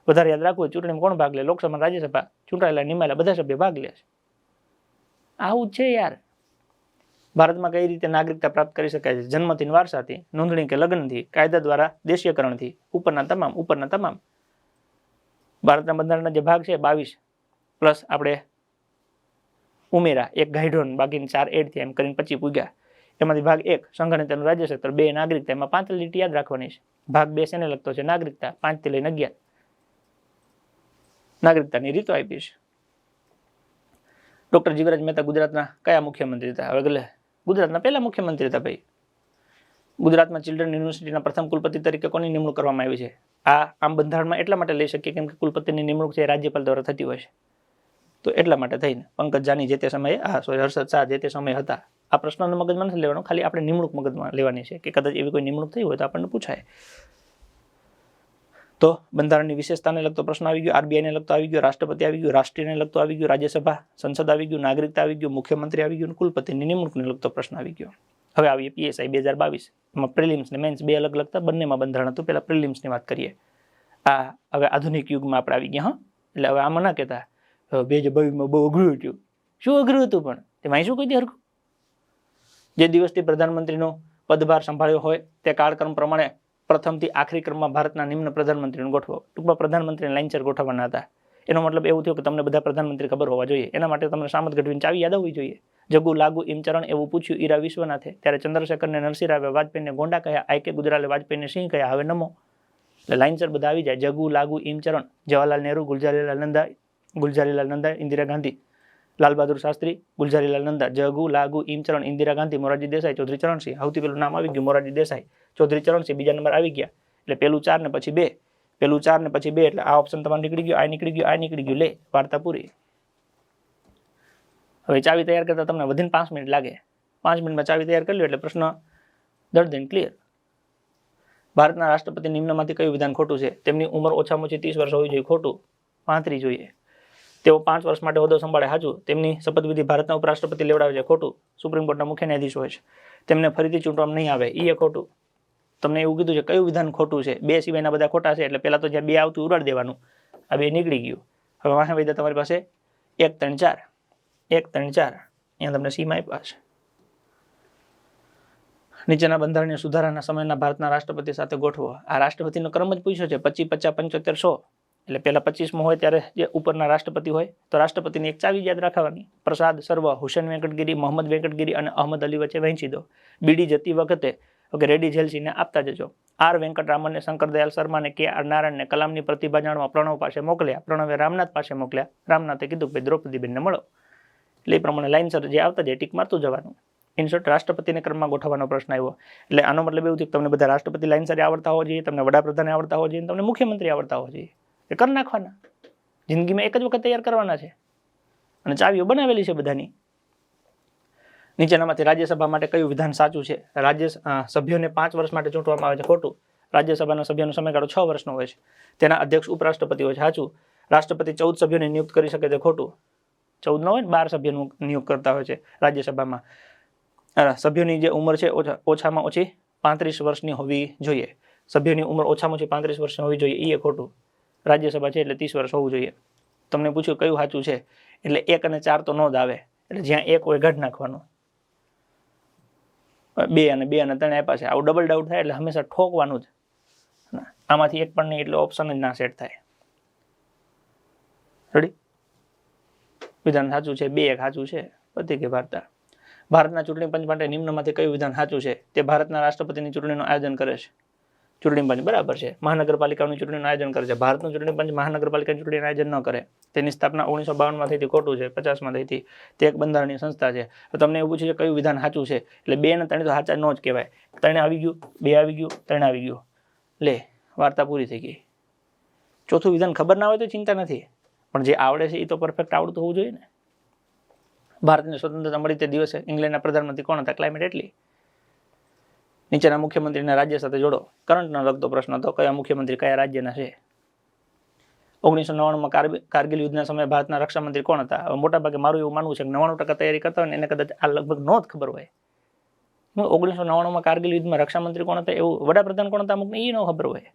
વધારે યાદ રાખવું હોય ચૂંટણીમાં કોણ ભાગ લે? લોકસભા, રાજ્યસભા, ચૂંટાયેલા નિમાયેલા બધા સભ્યો ભાગ લે છે. આવું જ છે યાર. ભારતમાં કઈ રીતે નાગરિકતા પ્રાપ્ત કરી શકાય છે? જન્મથી, વારસાથી, નોંધણી કે લગ્નથી, કાયદા દ્વારા, દેશીયકરણથી, ઉપરના તમામ. ભારતના બંધારણના જે ભાગ છે 22 પ્લસ આપણે ઉમેરા, 1 ગાઈડોન, બાકીની 4 એડ થયા, એમ કરીને 25 પૂગ્યા. એમાંથી ભાગ 1 સંઘ અને તેનું રાજ્ય ક્ષેત્ર, 2 નાગરિકતા. એમાં 5 લીટી યાદ રાખવાની છે. ભાગ 2 શેને લગતો છે? નાગરિકતા. 5 થી લઈને 11 નાગરિકતાની રીતો આપી છે. ડોક્ટર જીવરાજ મહેતા ગુજરાતના કયા મુખ્યમંત્રી હતા? હવે ગુજરાતના પહેલા મુખ્યમંત્રી હતા ભાઈ. ગુજરાતમાં ચિલ્ડ્રન યુનિવર્સિટીના પ્રથમ કુલપતિ તરીકે કોની નિમણૂક કરવામાં આવી છે? આમ બંધારણમાં એટલા માટે લઈ શકીએ કેમ કે કુલપતિની નિમણૂક છે રાજ્યપાલ દ્વારા થતી હોય છે, તો એટલા માટે થઈને પંકજ જાની જે તે સમયે હર્ષદ શાહ જે તે સમયે હતા. આ પ્રશ્નનો મગજમાં નથી લેવાનો, ખાલી આપણે નિમણૂક મગજમાં લેવાની છે કે કદાચ એવી કોઈ નિમણૂક થઈ હોય તો આપણને પૂછાય. તો બંધારણની વિશેષતાને લગતો પ્રશ્ન આવી ગયો, RBI ને લગતો આવી ગયો, રાષ્ટ્રપતિ આવી ગયો, રાષ્ટ્રીયને લગતો આવી ગયો, રાજ્યસભા સંસદ આવી ગયું, નાગરિકતા આવી ગયું, મુખ્યમંત્રી આવી ગયું, કુલપતિની નિમણૂકને લગતો પ્રશ્ન આવી ગયો. હવે આવીએ PSI 2022. એમાં પ્રિલિમ્સ ને મેન્સ બે અલગ લગતા, બંનેમાં બંધારણ હતું. પહેલા પ્રિલિમ્સની વાત કરીએ. આ હવે આધુનિક યુગમાં આપણે આવી ગયા. એટલે હવે આમાં ના કહેતા 2022માં બહુ અઘરું હતું. શું અઘરું હતું? પણ તેમાં શું કહી દે હરખું? જે દિવસથી પ્રધાનમંત્રીનો પદભાર સંભાળ્યો હોય તે કાળક્રમ પ્રમાણે પ્રથમથી આખરી ક્રમમાં ભારતના નિમ્ન પ્રધાનમંત્રીનો ગોઠવો. ટૂંકમાં પ્રધાનમંત્રીને લાઇનચર ગોઠવવાના હતા. એનો મતલબ એવું થયો કે તમને બધા પ્રધાનમંત્રી ખબર હોવા જોઈએ. એના માટે તમને સામત ગઢવીની ચાવી યાદ હોવી જોઈએ. જગુ લાગુ ઇમચરણ એવું પૂછ્યું ઈરા વિશ્વનાથે. ત્યારે ચંદ્રશેખરને નરસિંહ રાવે વાજપેયીને ગોંડા કહ્યા, IK ગુજરાલે વાજપેયીને સિંહ કહ્યા. હવે નમો. એટલે લાઇનચર બધા આવી જાય. જગુ લાગુ ઇમચરણ, જવાહરલાલ નહેરુ, ગુલઝારીલાલ નંદા, ઇન્દિરા ગાંધી, લાલ બહાદુર શાસ્ત્રી, ગુલઝારીલાલ નંદા, જગુ લાગુ ઇમચરણ, ઇન્દિરા ગાંધી, મોરારજી દેસાઈ, ચૌધરી ચરણસિંહ. સૌથી પેલું નામ આવી ગયું મોરારજી દેસાઈ, ચૌધરી ચરણસિંહ બીજા નંબર આવી ગયા. એટલે પેલું 4 ને પછી 2, પેલું 4 ને પછી 2, એટલે આ ઓપ્શન તમારે નીકળી ગયો, આ નીકળી ગયો, આ નીકળી ગયું. લે, વાર્તા પૂરી. હવે ચાવી તૈયાર કરતા તમને વધીને 5 મિનિટ લાગે. 5 મિનિટમાં ચાવી તૈયાર કરી લો એટલે પ્રશ્ન દર્દ ક્લિયર. ભારતના રાષ્ટ્રપતિ નિમ્નમાંથી કયું વિધાન ખોટું છે? તેમની ઉંમર ઓછામાં ઓછી 30 વર્ષ હોવી જોઈએ. ખોટું. 35 જોઈએ. તેઓ 5 વર્ષ માટે હોદ્દો સંભાળે. સાચું. તેમની શપથવિધિ ભારતના ઉપરાષ્ટ્રપતિ લેવડાવે છે. ખોટું. સુપ્રીમ કોર્ટના મુખ્ય ન્યાયાધીશ હોય છે. તેમને ફરીથી ચૂંટવામાં નહીં આવે. એ ખોટું. તમને એવું કીધું છે કયું વિધાન ખોટું છે? 2 સિવાયના બધા ખોટા છે. એટલે પહેલા તો જ્યાં 2 આવતું ઉડાડી દેવાનું. આ 2 નીકળી ગયું. હવે વાંહે વૈદા તમારી પાસે 1, 3, 4. 1, 3, 4 અહીંયા તમને સીમા આપ્યા છે. નીચેના બંધારણીય સુધારાના સમયના ભારતના રાષ્ટ્રપતિ સાથે ગોઠવો. આ રાષ્ટ્રપતિનો ક્રમ જ પૂછ્યો છે. 25, 50, 75, 100. એટલે પહેલા 25મો હોય ત્યારે જે ઉપરના રાષ્ટ્રપતિ હોય તો રાષ્ટ્રપતિની એક ચાવી યાદ રાખવાની. પ્રસાદ સર્વ, હુસેન વેંકટગીરી, મોહમ્મદ વેંકટગીરી અને અહમદ અલી વચ્ચે વહેંચી દો. બીડી જતી વખતે રેડી જેલસીને આપતા જજો. R વેંકટરામનને, શંકરદયાલ શર્માને, KR નારાયણને કલામની પ્રતિભા જાણવા પ્રણવ પાસે મોકલ્યા. પ્રણવે રામનાથ પાસે મોકલ્યા. રામનાથે કીધું કે દ્રૌપદીબેનને મળો. એટલે એ પ્રમાણે લાઇનસર જે આવતા જાય ટીક મારતું જવાનું. ઇનશોર્ટ રાષ્ટ્રપતિને ક્રમમાં ગોઠવવાનો પ્રશ્ન આવ્યો. એટલે આનો મતલબ એવું થયું કે તમને બધા રાષ્ટ્રપતિ લાઇનસર આવડતા હોવા જોઈએ, તમને વડાપ્રધાન આવડતા હોવા જોઈએ, તમને મુખ્યમંત્રી આવડતા હોવા જોઈએ. એ કરી નાખવાના. જિંદગીમાં એક જ વખત તૈયાર કરવાના છે અને ચાવીઓ બનાવેલી છે બધાની. નીચેનામાંથી રાજ્યસભા માટે કયું વિધાન સાચું છે? સભ્યોને 5 વર્ષ માટે ચૂંટવામાં આવે છે. ખોટું. રાજ્યસભાના સભ્યોનો સમયગાળો 6 વર્ષનો હોય છે. તેના અધ્યક્ષ ઉપરાષ્ટ્રપતિ હોય છે. સાચું. રાષ્ટ્રપતિ 14 સભ્યોને નિયુક્ત કરી શકે છે. ખોટું. 14 ન હોય ને 12 સભ્યોનું નિયુક્ત કરતા હોય છે રાજ્યસભામાં. સભ્યોની જે ઉંમર છે ઓછામાં ઓછી 35 વર્ષની હોવી જોઈએ. સભ્યોની ઉંમર ઓછામાં ઓછી 35 વર્ષની હોવી જોઈએ. એ ખોટું. રાજ્યસભા છે એટલે 30 વર્ષ હોવું જોઈએ. તમને પૂછ્યું કયું સાચું છે? એટલે 1 અને 4 તો નો જ આવે. એટલે જ્યાં 1 હોય કાઢી નાખવાનું. 2 અને 3 આપ્યા છે. આવું ડબલ ડાઉટ થાય એટલે હંમેશા ઠોકવાનું જ. આમાંથી એક પણ નહીં એટલે ઓપ્શન જ ના સેટ થાય. રેડી? વિધાન સાચું છે. 2 સાચું છે. પતી કે વાર્તા. ભારતના ચૂંટણી પંચ માટે નિમ્નમાંથી કયું વિધાન સાચું છે? તે ભારતના રાષ્ટ્રપતિની ચૂંટણીનું આયોજન કરે છે. ચૂંટણી પંચ બરાબર છે. મહાનગરપાલિકાની ચૂંટણીનું આયોજન કરે છે. ભારતનું ચૂંટણી પંચ મહાનગરપાલિકાની ચૂંટણીનું આયોજન ન કરે. તેની સ્થાપના 1952માં થઈ હતી. ખોટું છે. 50માં થઈ હતી. તે એક બંધારણીય સંસ્થા છે. તો તમને એવું પૂછ્યું છે કયું વિધાન સાચું છે? એટલે 2 અને 3 તો સાચા ન જ કહેવાય. 3 આવી ગયું, 2 આવી ગયું, 3 આવી ગયું. લે, વાર્તા પૂરી થઈ ગઈ. ચોથું વિધાન ખબર ના હોય તો ચિંતા નથી, પણ જે આવડે છે એ તો પરફેક્ટ આવડતું હોવું જોઈએ ને. ભારતની સ્વતંત્રતા મળી તે દિવસે ઇંગ્લેન્ડના પ્રધાનમંત્રી કોણ હતા? ક્લાઇમેટ એટલી. નીચેના મુખ્યમંત્રીના રાજ્ય સાથે જોડો. કરંટનો લગતો પ્રશ્ન હતો. કયા મુખ્યમંત્રી કયા રાજ્યના છે? 1999માં કારગિલ યુદ્ધના સમયે ભારતના રક્ષામંત્રી કોણ હતા? હવે મોટાભાગે મારું એવું માનવું છે કે 99% તૈયારી કરતા હોય ને એને કદાચ આ લગભગ નો જ ખબર હોય. 1999માં કારગિલ યુદ્ધમાં રક્ષામંત્રી કોણ હતા? એવું વડાપ્રધાન કોણ હતા? અમુકને એ ન ખબર હોય.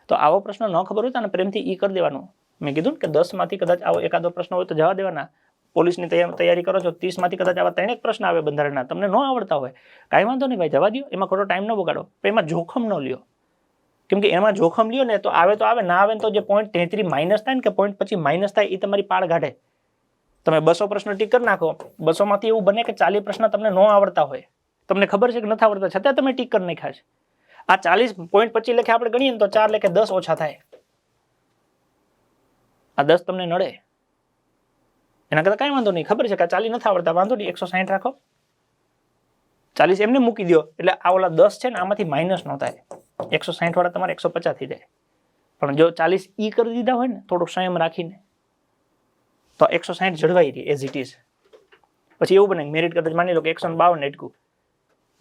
તો આવો પ્રશ્ન ન ખબર હોય તો પ્રેમથી ઈ કરી દેવાનું. મેં કીધું કે 10માંથી કદાચ આવો એકાદો પ્રશ્ન હોય તો જવા દેવાના. પોલીસની તૈયારી કરો છો 30માંથી કદાચ આવા 3 પ્રશ્ન આવે બંધારણના, તમને ન આવડતા હોય કાંઈ વાંધો નહીં ભાઈ, જવા દો. એમાં ખોટો ટાઈમ ન બગાડો. એમાં જોખમ ન લ્યો. કેમ કે એમાં જોખમ લ્યો ને તો આવે, ના આવે તો જે પોઈન્ટ 33 માઇનસ થાય ને કે પોઈન્ટ પછી માઇનસ થાય એ તમારી પાળ ગાઢે. તમે 200 પ્રશ્ન ટીક કરી નાખો, 200માંથી એવું બને કે 40 પ્રશ્ન તમને ન આવડતા હોય, તમને ખબર છે કે નથી આવડતા, છતાં તમે ટીક કરી નાખ્યા છે. આ 40 પોઈન્ટ 25 લેખે આપણે ગણીએ ને તો 4 લેખે 10 ઓછા થાય. આ 10 તમને નડે એના કરતા કાંઈ વાંધો નહીં. ખબર છે કે 40 નથી આવડતા, વાંધો નહીં, 160 રાખો. 40 એમને મૂકી દો એટલે આ ઓલા 10 છે ને આમાંથી માઇનસ ન થાય. 160 વાળા તમારે 150 થઈ જાય. પણ જો 40 ઈ કરી દીધા હોય ને થોડોક સંયમ રાખીને તો 160 જળવાઈ રહી એઝ ઇટ ઇઝ. પછી એવું બને મેરિટ કદાચ માની લો કે 152 અટકું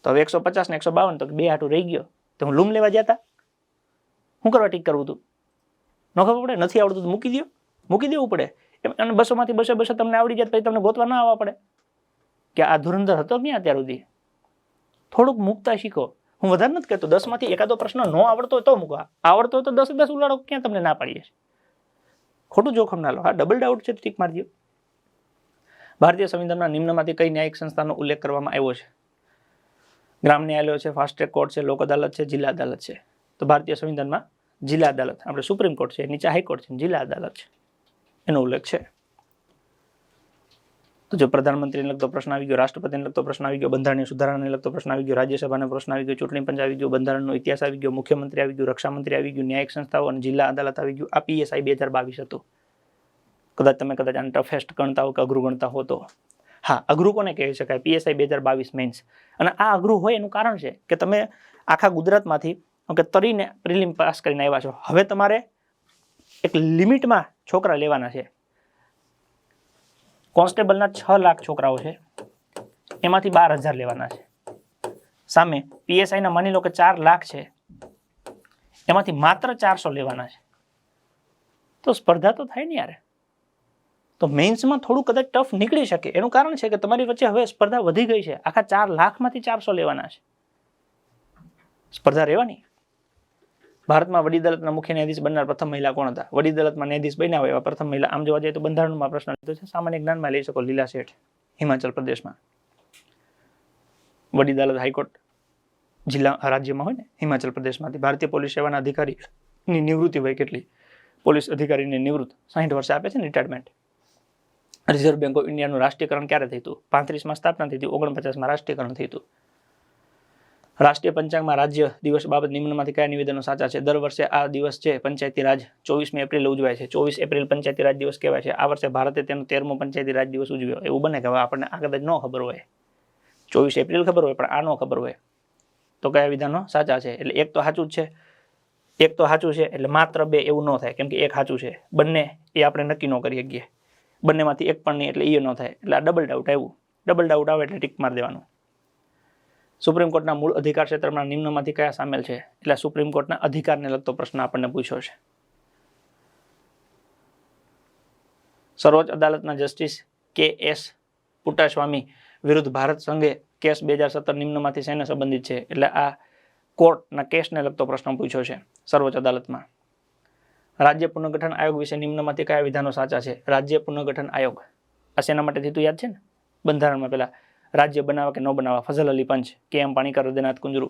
તો હવે 150 ને 152 તો 2 હાટું રહી ગયો. તો હું લૂમ લેવા જતા શું કરવા ટીક કરવું હતું? ન ખબર પડે? નથી આવડતું તો મૂકી દેવું પડે. અને 200માંથી 200 તમને આવડી જાય પછી તમને ગોતવા ના આવવા પડે કે આ ધુરંધર હતો ક્યાં અત્યાર સુધી. થોડુંક મૂકતા શીખો. હું વધારે નથી કહેતો, 10માંથી એકાદો પ્રશ્ન ન આવડતો હોય તો મૂકવા, આવડતો હોય તો 10 ઉલાડો. ક્યાં તમને ના પાડીએ છીએ? ખોટું જોખમ ના લો. હા, ડબલ ડાઉટ છે, ટીક મારી દો. ભારતીય સંવિધાનના નિમ્નમાંથી કઈ ન્યાયિક સંસ્થાનો ઉલ્લેખ કરવામાં આવ્યો છે? ગ્રામ ન્યાયાલયો છે, ફાસ્ટ ટ્રેક કોર્ટ છે, લોક અદાલત છે, જિલ્લા અદાલત છે. તો ભારતીય સંવિધાનમાં જિલ્લા અદાલત, આપણે સુપ્રીમ કોર્ટ છે, નીચે હાઈકોર્ટ છે, જિલ્લા અદાલત છે, એનો ઉલ્લેખ છે. તો જો પ્રધાનમંત્રીને લગતો પ્રશ્ન આવી ગયો, રાષ્ટ્રપતિને લગતો પ્રશ્ન આવી ગયો, બંધારણીય સુધારાને લગતો પ્રશ્ન આવી ગયો, રાજ્યસભાનો પ્રશ્ન આવી ગયો, ચૂંટણી પંચ આવી ગયો, બંધારણનો ઇતિહાસ આવી ગયો, મુખ્યમંત્રી આવી ગયું, રક્ષામંત્રી આવી ગયું, ન્યાયિક સંસ્થાઓ અને જિલ્લા અદાલત આવી ગયું. આ PSI 2022 હતું. કદાચ આને ટફેસ્ટ ગણતા હો કે અઘરું ગણતા હો તો હા, અઘરું કોને કહી શકાય? PSI 2022 mains. અને આ અઘરું હોય એનું કારણ છે કે તમે આખા ગુજરાતમાંથી તરીને પ્રિલિમ પાસ કરીને આવ્યા છો. હવે તમારે એક લિમિટમાં છોકરા લેવાના છે. કોન્સ્ટેબલના 6 લાખ છોકરાઓ છે, એમાંથી 12,000 લેવાના છે. સામે PSIના માની લો કે 4 લાખ છે, એમાંથી માત્ર 400 લેવાના છે. તો સ્પર્ધા તો થાય ને યાર. તો મેન્સમાં થોડું કદાચ ટફ નીકળી શકે. એનું કારણ છે કે તમારી વચ્ચે હવે સ્પર્ધા વધી ગઈ છે. આખા 4 લાખમાંથી 400 લેવાના છે. સ્પર્ધા રહેવાની. ભારતમાં વડી અદાલતના મુખ્ય ન્યાયાધીશ બનનાર પ્રથમ મહિલા કોણ હતા? વડી અદાલતમાં ન્યાયાધીશ બન્યા હોય એવા પ્રથમ મહિલા, આમ જોવા જઈએ તો બંધારણમાં પ્રશ્ન લીધો છે, સામાન્ય જ્ઞાનમાં લઈ શકો. લીલા શેઠ, હિમાચલ પ્રદેશમાં. વડી અદાલત હાઈકોર્ટ જિલ્લા રાજ્યમાં હોય ને, હિમાચલ પ્રદેશમાંથી. ભારતીય પોલીસ સેવાના અધિકારીની નિવૃત્તિ હોય કેટલી? પોલીસ અધિકારીને નિવૃત્ત 60 વર્ષે આપે છે ને, રિટાયરમેન્ટ. રિઝર્વ બેંક ઓફ ઇન્ડિયાનું રાષ્ટ્રીયકરણ ક્યારે થયું હતું? 35માં સ્થાપના થઈ હતી, 49માં રાષ્ટ્રીયકરણ થયું હતું. રાષ્ટ્રીય પંચાંગમાં રાજ્ય દિવસ બાબત નિમ્નમાંથી કયા નિવેદનો સાચા છે? દર વર્ષે આ દિવસ છે પંચાયતી રાજ 24મી એપ્રિલ ઉજવાય છે. 24 એપ્રિલ પંચાયતી રાજ દિવસ કહેવાય છે. આ વર્ષે ભારતે તેનો 13મો પંચાયતી રાજ દિવસ ઉજવ્યો. એવું બને કે હવે આપણને આ કદાચ ન ખબર હોય, 24 એપ્રિલ ખબર હોય પણ આ ન ખબર હોય, તો કયા વિધાનો સાચા છે? એટલે એક તો સાચું જ છે, એક તો સાચું છે, એટલે માત્ર 2 એવું ન થાય, કેમ કે એક સાચું છે. બંને એ આપણે નક્કી ન કરી શકીએ. બંનેમાંથી એક પણ નહીં, એટલે એ ન થાય. એટલે આ ડબલ ડાઉટ આવ્યું. ડબલ ડાઉટ આવે એટલે ટીક મારી દેવાનું. સુપ્રીમ કોર્ટના મૂળ અધિકાર ક્ષેત્રમાં નિમ્નમાંથી કયા સામેલ છે? એટલે સુપ્રીમ કોર્ટના અધિકારને લગતો પ્રશ્ન આપણને પૂછ્યો છે. સર્વોચ્ચ અદાલતના જસ્ટિસ KS પુટ્ટાસ્વામી વિરુદ્ધ ભારત સંઘે કેસ 2017 નિમ્નમાંથી શેને સંબંધિત છે? એટલે આ કોર્ટના કેસને લગતો પ્રશ્ન પૂછ્યો છે સર્વોચ્ચ અદાલતમાં. રાજ્ય પુનર્ગઠન આયોગ વિશે નિમ્નમાંથી કયા વિધાનો સાચા છે? રાજ્ય પુનર્ગઠન આયોગ આ શેના માટે થયું યાદ છે ને? બંધારણમાં પેલા રાજ્ય બનાવવા કે ન બનાવવા, ફઝલ અલી પંચ, KM પાણીકર, હૃદયનાથ કુંજરુ.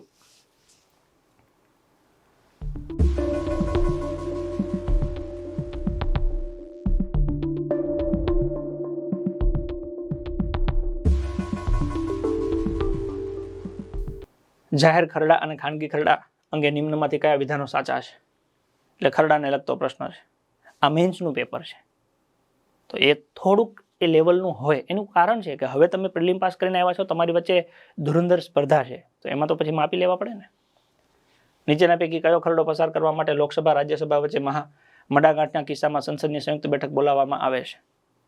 જાહેર ખરડા અને ખાનગી ખરડા અંગે નિમ્નમાંથી કયા વિધાનો સાચા છે? એટલે ખરડાને લગતો પ્રશ્ન છે. આ મેન્સનું પેપર છે, તો એ થોડુંક એ લેવલનું હોય. એનું કારણ છે કે હવે તમે પ્રિલિમ પાસ કરીને આવ્યા છો, તમારી વચ્ચે ધુરંધર સ્પર્ધા છે, તો એમાં તો પછી માપી લેવા પડે ને. નીચેના પૈકી કયો ખરડો પસાર કરવા માટે લોકસભા રાજ્યસભા વચ્ચે મડાગાંઠના કિસ્સામાં સંસદની સંયુક્ત બેઠક બોલાવવામાં આવે છે?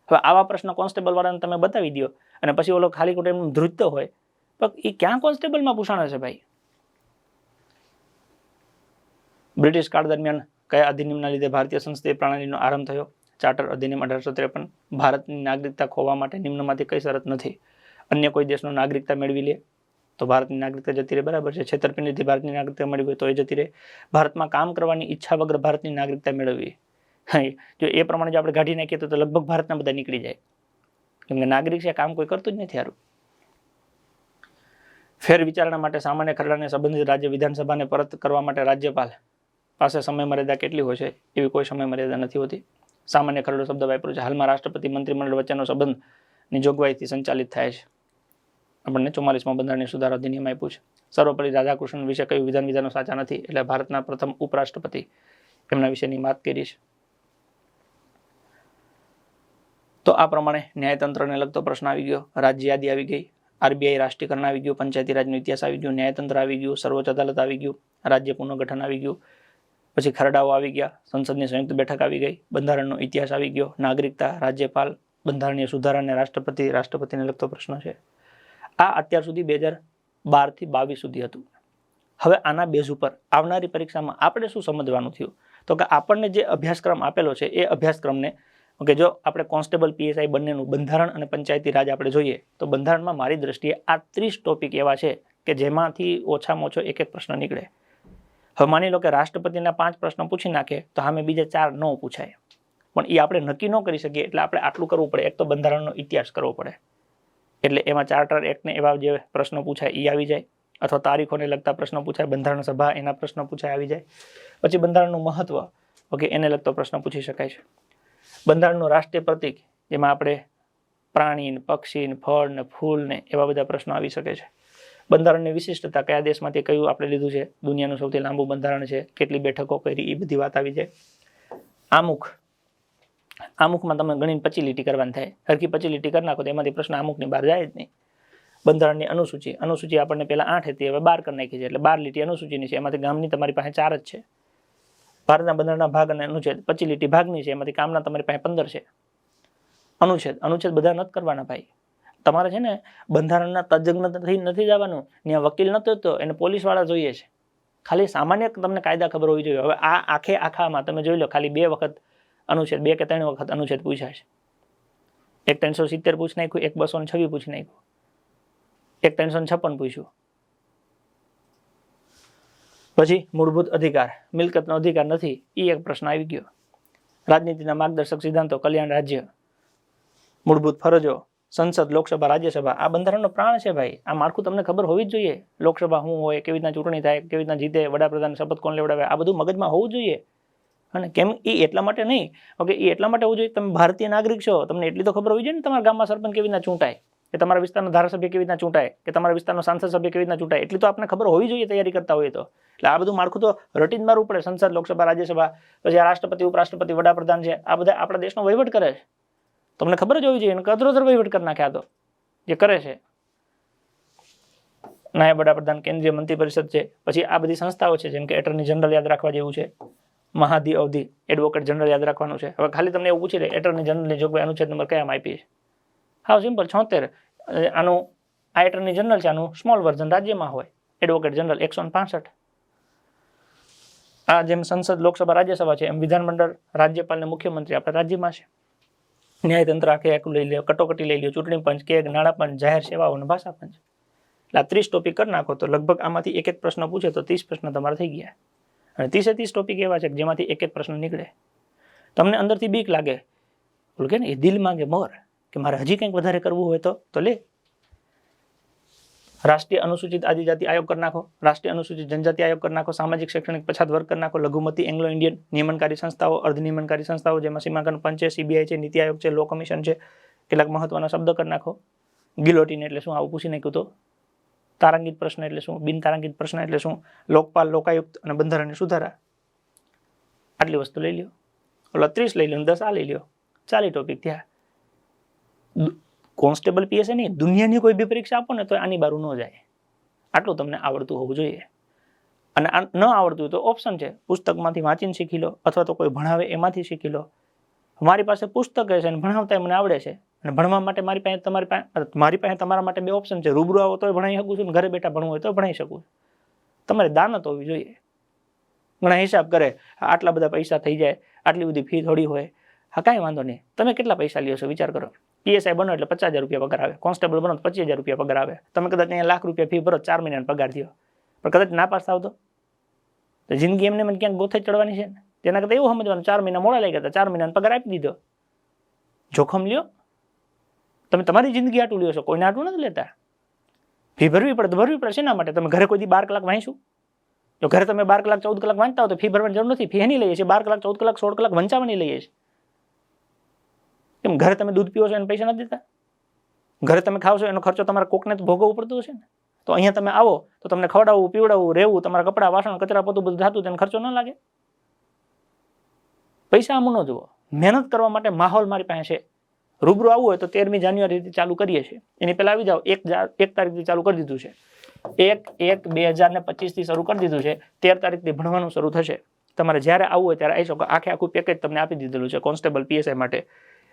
હવે આવા પ્રશ્ન કોન્સ્ટેબલ વાળાને તમે બતાવી દો અને પછી ઓલો ખાલી ખોટું એમનું ધ્રુજતો હોય, પણ એ ક્યાં કોન્સ્ટેબલમાં પૂછાણા છે ભાઈ? બ્રિટિશ કાળ દરમિયાન કયા અધિનિયમના લીધે ભારતીય સંસદીય પ્રણાલીનો આરંભ થયો? ચાર્ટર અધિનિયમ 1853. ભારતની નાગરિકતા ખોવા માટે નિમ્નમાંથી કઈ શરત નથી? અન્ય કોઈ દેશનો નાગરિકતા મેળવી લે તો ભારતની નાગરિકતા જતી રહે, બરાબર છે. છેતરપિંડીથી ભારતની નાગરિકતા મેળવી હોય તો એ જતી રહે. ભારતમાં કામ કરવાની ઈચ્છા વગર ભારતની નાગરિકતા મેળવવી, જો એ પ્રમાણે જો આપણે કાઢી નાખીએ તો લગભગ ભારતના બધા નીકળી જાય, કેમ કે નાગરિક છે, કામ કોઈ કરતું જ નથી સારું. ફેર વિચારણા માટે સામાન્ય ખરડાને સંબંધિત રાજ્ય વિધાનસભાને પરત કરવા માટે રાજ્યપાલ પાસે સમય મર્યાદા કેટલી હોય છે? એવી કોઈ સમય મર્યાદા નથી હોતી. સામાન્ય ખરડો શબ્દ વાપર્યો છે. હાલમાં રાષ્ટ્રપતિ મંત્રીમંડળ વચ્ચેનો સંબંધની જોગવાઈથી સંચાલિત થાય છે. આપણને 44માં બંધારણીય સુધારા અધિનિયમ આપ્યું છે. સર્વપલ્લી રાધાકૃષ્ણન વિશે કયું વિધાનો સાચા નથી? એટલે ભારતના પ્રથમ ઉપરાષ્ટ્રપતિ, એમના વિશેની વાત કરી છે. તો આ પ્રમાણે ન્યાયતંત્રને લગતો પ્રશ્ન આવી ગયો, રાજ્ય યાદી આવી ગઈ, RBI રાષ્ટ્રીયકરણ આવી ગયું, પંચાયતી રાજનો ઇતિહાસ આવી ગયો, ન્યાયતંત્ર આવી ગયું, સર્વોચ્ચ અદાલત આવી ગયું, રાજ્ય પુનર્ગઠન આવી ગયું, પછી ખરડાઓ આવી ગયા, સંસદની સંયુક્ત બેઠક આવી ગઈ, બંધારણનો ઇતિહાસ આવી ગયો, નાગરિકતા, રાજ્યપાલ, બંધારણીય સુધારા અને રાષ્ટ્રપતિને લગતો પ્રશ્ન છે. આ અત્યાર સુધી 2012 થી 22 સુધી હતું. હવે આના બેઝ ઉપર આવનારી પરીક્ષામાં આપણે શું સમજવાનું થયું? તો કે આપણને જે અભ્યાસક્રમ આપેલો છે એ અભ્યાસક્રમને ઓકે જો આપણે કોન્સ્ટેબલ પીએસઆઈ બંનેનું બંધારણ અને પંચાયતી રાજ આપણે જોઈએ તો બંધારણમાં મારી દ્રષ્ટિએ આ 30 ટોપિક એવા છે કે જેમાંથી ઓછામાં ઓછો એક પ્રશ્ન નીકળે. હવે માની લો કે રાષ્ટ્રપતિના 5 પ્રશ્નો પૂછી નાખે તો સામે બીજા 4 ન પૂછાય, પણ એ આપણે નક્કી ન કરી શકીએ એટલે આપણે આટલું કરવું પડે. એક તો બંધારણનો ઇતિહાસ કરવો પડે એટલે એમાં ચાર્ટર એક્ટને એવા જે પ્રશ્નો પૂછાય એ આવી જાય, અથવા તારીખોને લગતા પ્રશ્નો પૂછાય, બંધારણ સભા એના પ્રશ્નો પૂછાય આવી જાય. પછી બંધારણનું મહત્વ ઓકે એને લગતો પ્રશ્ન પૂછી શકાય છે. બંધારણનું રાષ્ટ્રીય પ્રતીક જેમાં આપણે પ્રાણી, પક્ષી, ફળ ને ફૂલ ને એવા બધા પ્રશ્નો આવી શકે છે. બંધારણની વિશિષ્ટતા, કયા દેશમાંથી કયું આપણે લીધું છે, દુનિયાનું સૌથી લાંબુ બંધારણ છે, કેટલી બેઠકો કરી, એ બધી વાત આવી જાય. આમુખમાં તમે ગણીને 25 લીટી કરવાની થાય. હરકી 25 લીટી કરી નાખો તો એમાંથી પ્રશ્ન આમુખની બહાર જાય જ નહીં. બંધારણની અનુસૂચિ આપણને પહેલા 8 હતી, હવે 12 કરી નાખી છે એટલે 12 લીટી અનુસૂચિની છે. એમાંથી ગામની તમારી પાસે 4 જ છે. ભારતના બંધારણના ભાગ અને અનુચ્છેદ 25 લીટી ભાગની છે, એમાંથી કામના તમારી પાસે 15 છે. અનુચ્છેદ બધા નથી કરવાના ભાઈ. તમારે છે ને બંધારણના તજજ્ઞ નથી જવાનું, ત્યાં વકીલ નથી તો એને પોલીસ વાળા જોઈએ છે. ખાલી સામાન્ય તમને કાયદા ખબર હોવી જોઈએ. હવે આ આખામાં તમે જોઈ લો ખાલી 2 વખત અનુચ્છેદ, 2 કે 3 વખત અનુચ્છેદ પૂછ્યા છે. એક 370 પૂછી નાખ્યું, એક 226 પૂછી નાખ્યું, એક 356 પૂછ્યું. પછી મૂળભૂત અધિકાર, મિલકતનો અધિકાર નથી, એ એક પ્રશ્ન આવી ગયો. રાજનીતિના માર્ગદર્શક સિદ્ધાંતો, કલ્યાણ રાજ્ય, મૂળભૂત ફરજો, સંસદ, લોકસભા, રાજ્યસભા, આ બંધારણનો પ્રાણ છે ભાઈ. આ માળખું તમને ખબર હોવી જ જોઈએ. લોકસભા શું હોય, કેવી રીતના ચૂંટણી થાય, કેવી રીતના જીતે, વડાપ્રધાન શપથ કોણ લેવડાવે, આ બધું મગજમાં હોવું જોઈએ. અને કેમ એ એટલા માટે નહીં ઓકે, એ એટલા માટે હોવું જોઈએ તમે ભારતીય નાગરિક છો, તમને એટલી તો ખબર હોવી જોઈએ ને તમારા ગામમાં સરપંચ કેવી રીતના ચૂંટાય, કે તમારા વિસ્તારનો ધારાસભ્ય કેવી રીતના ચૂંટાય, કે તમારા વિસ્તારનો સાંસદ સભ્ય કેવી રીતના ચૂંટાય, એટલી તો આપણે ખબર હોવી જોઈએ તૈયારી કરતા હોઈએ તો. એટલે આ બધું માળખું તો રટી જ મારવું પડે. સંસદ, લોકસભા, રાજ્યસભા, પછી આ રાષ્ટ્રપતિ, ઉપરાષ્ટ્રપતિ, વડાપ્રધાન છે, આ બધા આપણા દેશનો વહીવટ કરે છે. તમને ખબર જ હોવી જોઈએ. કદરોદર વહીવટ કરી નાખ્યા તો જે કરે છે. નાયબ વડાપ્રધાન, કેન્દ્રીય મંત્રી પરિષદ છે, પછી આ બધી સંસ્થાઓ છે જેમ કે એટર્ની જનરલ યાદ રાખવા જેવું છે, મહાધિ અવધિ એડવોકેટ જનરલ યાદ રાખવાનું છે. હવે ખાલી તમને એવું પૂછી લે એટર્ની જનરલની જોગવાઈ અનુચ્છેદ નંબર કયામાં આપી છે? હાવ સિમ્પલ 76. આનું આ એટર્ની જનરલ છે, આનું સ્મોલ વર્ઝન રાજ્યમાં હોય એડવોકેટ જનરલ 165. આ જેમ સંસદ, લોકસભા, રાજ્યસભા છે એમ વિધાનમંડળ, રાજ્યપાલ ને મુખ્યમંત્રી આપણા રાજ્યમાં છે. ન્યાયતંત્ર આખું લઈ લ્યો, કટોકટી લઈ લ્યો, ચૂંટણી પંચ, કેગ, નાણાં પંચ, જાહેર સેવાઓ અને ભાષા પંચ. એટલે આ 30 ટોપિક કરી નાખો તો લગભગ આમાંથી એક પ્રશ્ન પૂછે તો 30 પ્રશ્ન તમારા થઈ ગયા. અને 30 ટોપિક એવા છે જેમાંથી એક પ્રશ્ન નીકળે. તમને અંદરથી બીક લાગે, બોલ કે ને એ દિલ માંગે મોર, કે મારે હજી કંઈક વધારે કરવું હોય તો લે. રાષ્ટ્રીય અનુસૂચિત આદિજાતિ આયોગ કરી નાખો, રાષ્ટ્રીય અનુસૂચિત જનજાતિ આયોગ કરી નાખો, સામાજિક શૈક્ષણિક પછાત વર્ગ કરી નાખો, લઘુમતી એંગ્લો ઇન્ડિયન, નિયમનકારી સંસ્થાઓ, અર્ધનિયમનકારી સંસ્થાઓ જેમાં સીમાંકન પંચ છે, સીબીઆઈ છે, નીતિ આયોગ છે, લો કમિશન છે, કેટલાક મહત્વના શબ્દ કરી નાખો. ગિલોટીન એટલે શું આવું પૂછી નાખ્યું તો. તારાંકિત પ્રશ્ન એટલે શું, બિન તારાંકિત પ્રશ્ન એટલે શું, લોકપાલ, લોકાયુક્ત અને બંધારણની સુધારા. આટલી વસ્તુ લઈ લ્યો. ઓલા 30 લઈ લ્યો, 10 આ લઈ લ્યો, 40 ટોપિક થયા. કોન્સ્ટેબલ પીએસઆઈ નહીં, દુનિયાની કોઈ બી પરીક્ષા આપો ને તો આની બારું ન જાય. આટલું તમને આવડતું હોવું જોઈએ. અને આ ન આવડતું હોય તો ઓપ્શન છે, પુસ્તકમાંથી વાંચીને શીખી લો અથવા તો કોઈ ભણાવે એમાંથી શીખી લો. મારી પાસે પુસ્તક છે અને ભણાવતા મને આવડે છે, અને ભણવા માટે મારી પાસે તમારા માટે 2 ઓપ્શન છે. રૂબરૂ આવો તો ભણાવી શકું છું, ઘરે બેઠા ભણવું હોય તો ભણાવી શકું. તમારે દાનત હોવી જોઈએ. ઘણા હિસાબ કરે, આટલા બધા પૈસા થઈ જાય, આટલી બધી ફી થોડી હોય. હા કાંઈ વાંધો નહીં, તમે કેટલા પૈસા લ્યો છો વિચાર કરો. પીએસઆઈ બનો એટલે 50,000 રૂપિયા પગાર આવે, કોન્સ્ટેબલ બનો તો 25,000 રૂપિયા પગાર આવે. તમે કદાચ અહીંયા લાખ રૂપિયા ફી ભરો, 4 મહિનાનો પગાર થયો, પણ કદાચ ના પાસ થાવ તો જિંદગી એમને મને ક્યાંક ગોથે ચડવાની છે ને. તેના કરતાં એવું સમજવાનું 4 મહિના મોડા લાગ્યા હતા, 4 મહિનાનો પગાર આપી દીધો. જોખમ લ્યો. તમે તમારી જિંદગી આટું લ્યો છો, કોઈને આટું નથી લેતા. ફી ભરવી પડે તો ભરવી પડે. શેના માટે? તમે ઘરે કોઈ દી 12 કલાક વાંચશું? જો ઘરે તમે 12 કલાક 14 કલાક વાંચતા હો તો ફી ભરવાની જરૂર નથી. ફી એની લઈએ છીએ 12 કલાક 14 કલાક 16 કલાક વંચાવવાની લઈએ છીએ. કેમ ઘરે તમે દૂધ પીવો છો એને પૈસા નથી દેતા? ઘરે તમે ખાવ છો એનો ખર્ચો તમારે કોકને તો ભોગવવું પડતું હશે ને. તો અહીંયા તમે આવો તો તમને ખવડાવવું, પીવડાવવું, રહેવું, તમારા કપડા, વાસણ, કચરા, પોતું બધું થતું, તેને ખર્ચો ન લાગે? પૈસા આમ ન જુઓ. મહેનત કરવા માટે માહોલ મારી પાસે છે. રૂબરૂ આવવું હોય તો 13મી જાન્યુઆરીથી ચાલુ કરીએ છીએ. એની પહેલા આવી જાઓ. 1 તારીખથી ચાલુ કરી દીધું છે. 1/1/2025 શરૂ કરી દીધું છે. 13 તારીખથી ભણવાનું શરૂ થશે. તમારે જ્યારે આવવું હોય ત્યારે આવી શકો. આખું પેકેજ તમને આપી દીધેલું છે કોન્સ્ટેબલ પીએસઆઈ માટે.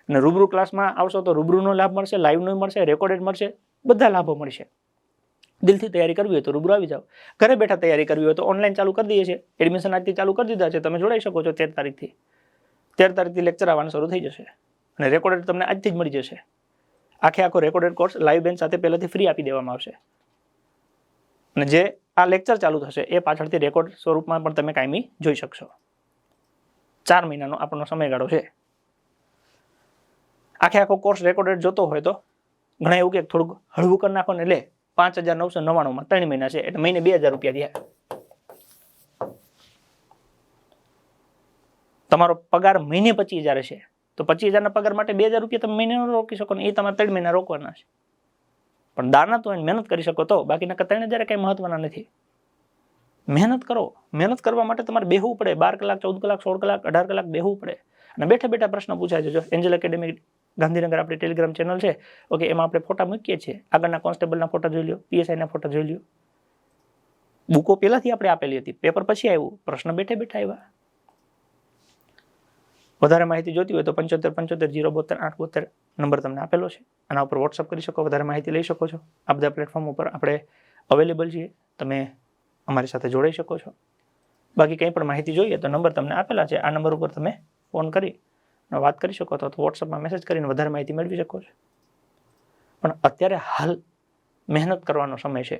અને રૂબરૂ ક્લાસમાં આવશો તો રૂબરૂનો લાભ મળશે, લાઈવનો મળશે, રેકોર્ડેડ મળશે, બધા લાભો મળશે. દિલથી તૈયારી કરવી હોય તો રૂબરૂ આવી જાઓ. ઘરે બેઠા તૈયારી કરવી હોય તો ઓનલાઈન ચાલુ કરી દઈએ છીએ. એડમિશન આજથી ચાલુ કરી દીધા છે. તમે જોડાઈ શકો છો 13 તારીખથી. 13 તારીખથી લેક્ચર આવવાનું શરૂ થઈ જશે અને રેકોર્ડેડ તમને આજથી જ મળી જશે. આખો રેકોર્ડેડ કોર્સ લાઈવ બેન્ચ સાથે પહેલાથી ફ્રી આપી દેવામાં આવશે. અને જે આ લેક્ચર ચાલુ થશે એ પાછળથી રેકોર્ડ સ્વરૂપમાં પણ તમે કાયમી જોઈ શકશો. 4 મહિનાનો આપણો સમયગાળો છે. આખો કોર્સ રેકોર્ડેડ જોતો હોય તો ઘણા એવું કે થોડુંક હળવું કરી નાખો ને લે 5,999 3 મહિના છે એટલે મહિને 2,000 રૂપિયા થયા. તમારો પગાર મહિને 25,000 છે તો 25,000 પગાર માટે 2,000 રૂપિયા તમે મહિને રોકી શકો ને એ તમારે 3 મહિના રોકવાના છે. પણ દાના તો મહેનત કરી શકો તો બાકીના 3,000 કઈ મહત્વના નથી. મહેનત કરો. મહેનત કરવા માટે તમારે બેહવું પડે. 12 કલાક 14 કલાક 16 કલાક 18 કલાક બેહવું પડે અને બેઠા બેઠા પ્રશ્ન પૂછાય છે. જો એન્જલ એકેડેમી ગાંધીનગર આપણી ટેલિગ્રામ ચેનલ છે, ઓકે, એમાં આપણે ફોટા મૂકીએ છીએ. આગળના કોન્સ્ટેબલના ફોટા જોઈ લો, પીએસઆઈના ફોટા જોઈ લો. બુકો પહેલાથી આપણે આપેલી હતી, પેપર પછી આવ્યું, પ્રશ્ન બેઠે બેઠા આવ્યા. વધારે માહિતી જોતી હોય તો 7575 072 872 નંબર તમને આપેલો છે. આના ઉપર વોટ્સઅપ કરી શકો, વધારે માહિતી લઈ શકો છો. આ બધા પ્લેટફોર્મ ઉપર આપણે અવેલેબલ છીએ. તમે અમારી સાથે જોડાઈ શકો છો. બાકી કંઈ પણ માહિતી જોઈએ તો નંબર તમને આપેલા છે. આ નંબર ઉપર તમે ફોન કરી વાત કરી શકો તો વોટ્સઅપમાં મેસેજ કરીને વધારે માહિતી મેળવી શકો છો. પણ અત્યારે હાલ મહેનત કરવાનો સમય છે.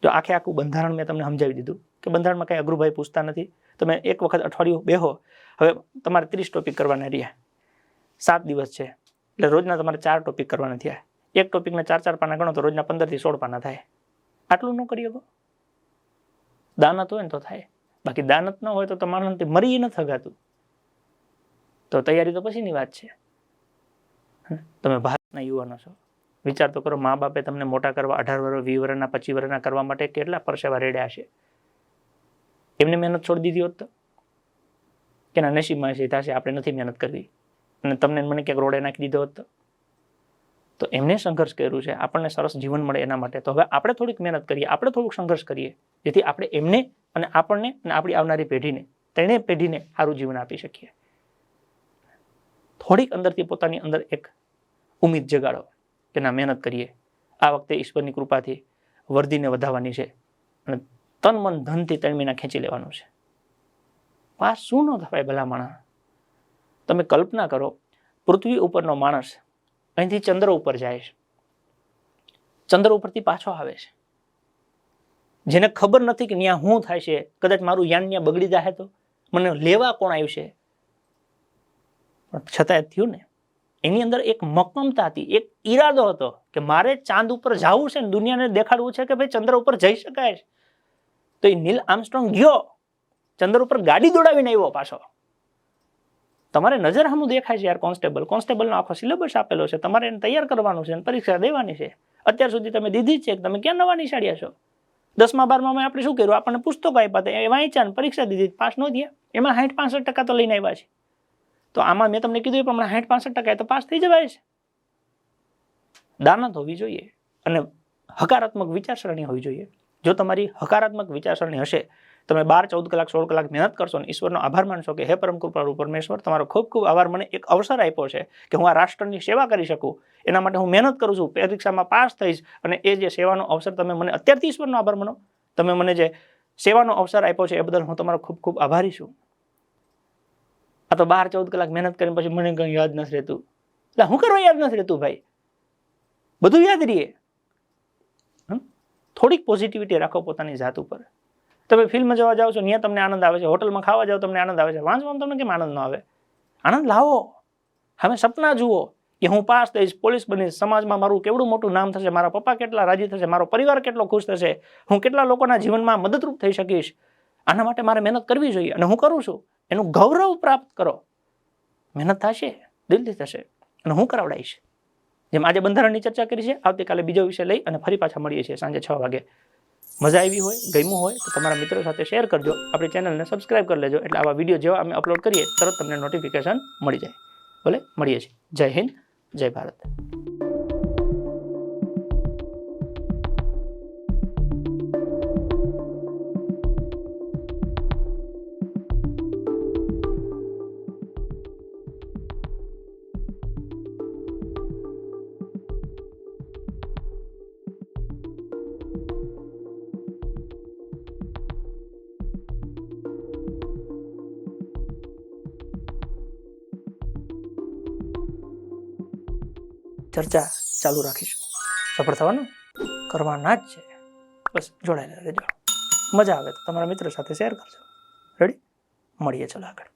જો આખું બંધારણ મેં તમને સમજાવી દીધું કે બંધારણમાં કંઈ અઘરુભાઈ પૂછતા નથી. તમે એક વખત અઠવાડિયું બેહો. હવે તમારે 30 ટોપિક કરવાના રહ્યા, 7 દિવસ છે એટલે રોજના તમારે 4 ટોપિક કરવાના થયા. એક ટોપિકના 4 પાના ગણો તો રોજના 15 થી 16 પાના થાય. આટલું ન કરી શકો? દાનત હોય ને તો થાય, બાકી દાનત ન હોય તો તમારાથી મરી ન થગાતું. તો તૈયારી તો પછીની વાત છે. તમે ભારતના યુવાનો છો, વિચાર તો કરો. મા બાપે તમને મોટા કરવા 18 વર્ષ 20 વર્ષના 25 વર્ષના કરવા માટે કેટલા પરસેવા રેડ્યા છે. એમને મહેનત છોડી દીધી હોત તો કે ના નસીબમાં છે થશે, આપણે નથી મહેનત કરવી અને તમને મને ક્યાંક રોડે નાખી દીધો હોત તો એમને સંઘર્ષ કર્યું છે આપણને સરસ જીવન મળે એના માટે. તો હવે આપણે થોડીક મહેનત કરીએ, આપણે થોડુંક સંઘર્ષ કરીએ, જેથી આપણે એમને અને આપણને અને આપણી આવનારી પેઢીને, ત્રણેય પેઢીને સારું જીવન આપી શકીએ. થોડીક અંદરથી પોતાની અંદર એક ઉમ્મીદ જગાડો કે ના મહેનત કરીએ. આ વખતે ઈશ્વરની કૃપાથી વર્ધીને વધારવાની છે અને તન મન ધનથી 3 મહિના ખેંચી લેવાનું છે. પાસ શું ન થવાય ભલા માણસ? તમે કલ્પના કરો, પૃથ્વી ઉપરનો માણસ અહીંથી ચંદ્ર ઉપર જાય છે, ચંદ્ર ઉપરથી પાછો આવે છે, જેને ખબર નથી કે ત્યાં શું થાય છે. કદાચ મારું યાન ત્યાં બગડી જાય તો મને લેવા કોણ આવશે? છતાં થયું ને. એની અંદર એક મક્કમતા હતી, એક ઈરાદો હતો કે મારે ચાંદ ઉપર જવું છે ને દુનિયાને દેખાડવું છે કે ભાઈ ચંદ્ર ઉપર જઈ શકાય છે. તો એ નીલ આર્મસ્ટ્રોંગ ગયો, ચંદ્ર ઉપર ગાડી દોડાવીને આવ્યો પાછો. તમારે નજર સામું દેખાય છે યાર. કોન્સ્ટેબલનો આખો સિલેબસ આપેલો છે, તમારે એને તૈયાર કરવાનું છે, પરીક્ષા દેવાની છે. અત્યાર સુધી તમે દીધી જ છે, તમે ક્યાં નવા નિશાળ્યા છો? 10મા 12માં આપણે શું કર્યું? આપણને પુસ્તકો આપ્યા હતા, એ વાંચ્યા ને પરીક્ષા દીધી, પાસ ન થયા. એમાં 60-65% તો લઈને આવ્યા છે. તો આમાં મેં તમને કીધું એ પ્રમાણે 60-65% તો પાસ થઈ જવાય છે. દાનત હોવી જોઈએ અને હકારાત્મક વિચારસરણી હોવી જોઈએ. જો તમારી હકારાત્મક વિચારસરણી હશે, તમે 12, 14 કલાક 16 કલાક મહેનત કરશો ને ઈશ્વરનો આભાર માનશો કે હે પરમ કૃપાળુ પરમેશ્વર, તમારો ખૂબ ખૂબ આભાર, મને એક અવસર આપ્યો છે કે હું આ રાષ્ટ્રની સેવા કરી શકું. એના માટે હું મહેનત કરું છું, પરીક્ષામાં પાસ થઈશ અને એ જે સેવાનો અવસર તમે મને અત્યારથી ઈશ્વરનો આભાર માનો. તમે મને જે સેવાનો અવસર આપ્યો છે એ બદલ હું તમારો ખૂબ ખૂબ આભારી છું. આ તો 12-14 કલાક મહેનત કરીને પછી મને કંઈ યાદ નથી રહેતું. એટલે હું કરવા યાદ નથી રહેતું ભાઈ? બધું યાદ રહીએ. થોડીક પોઝિટિવિટી રાખો પોતાની જાત ઉપર. તમે ફિલ્મ જોવા જાઓ છો, ત્યાં તમને આનંદ આવે છે, હોટલમાં ખાવા જાઓ તમને આનંદ આવે છે, વાંચવામાં તમને કેમ આનંદ ન આવે? આનંદ લાવો. હવે સપના જુઓ કે હું પાસ થઈશ, પોલીસ બનીશ, સમાજમાં મારું કેવડું મોટું નામ થશે, મારા પપ્પા કેટલા રાજી થશે, મારો પરિવાર કેટલો ખુશ થશે, હું કેટલા લોકોના જીવનમાં મદદરૂપ થઈ શકીશ. આના માટે મારે મહેનત કરવી જોઈએ અને હું કરું છું. એનું ગૌરવ પ્રાપ્ત કરો. મહેનત થશે, દિલથી થશે અને હું કરાવડાવીશ. જેમ આજે બંધારણની ચર્ચા કરી છે, આવતીકાલે બીજો વિષય લઈ અને ફરી પાછા મળીએ છીએ સાંજે 6 વાગે. મજા આવી હોય, ગમ્યું હોય તો તમારા મિત્રો સાથે શેર કરજો. આપણી ચેનલને સબસ્ક્રાઇબ કરી લેજો, એટલે આવા વિડીયો જેવા અમે અપલોડ કરીએ તરત તમને નોટિફિકેશન મળી જાય. ભલે મળીએ છીએ. જય હિન્દ, જય ભારત. ચર્ચા ચાલુ રાખીશું. સફળ થવાનું કરવાના જ છે. બસ જોડાયેલા રહેજો. મજા આવે તો તમારા મિત્રો સાથે શેર કરજો. રેડી? મળીએ ચાલો આગળ.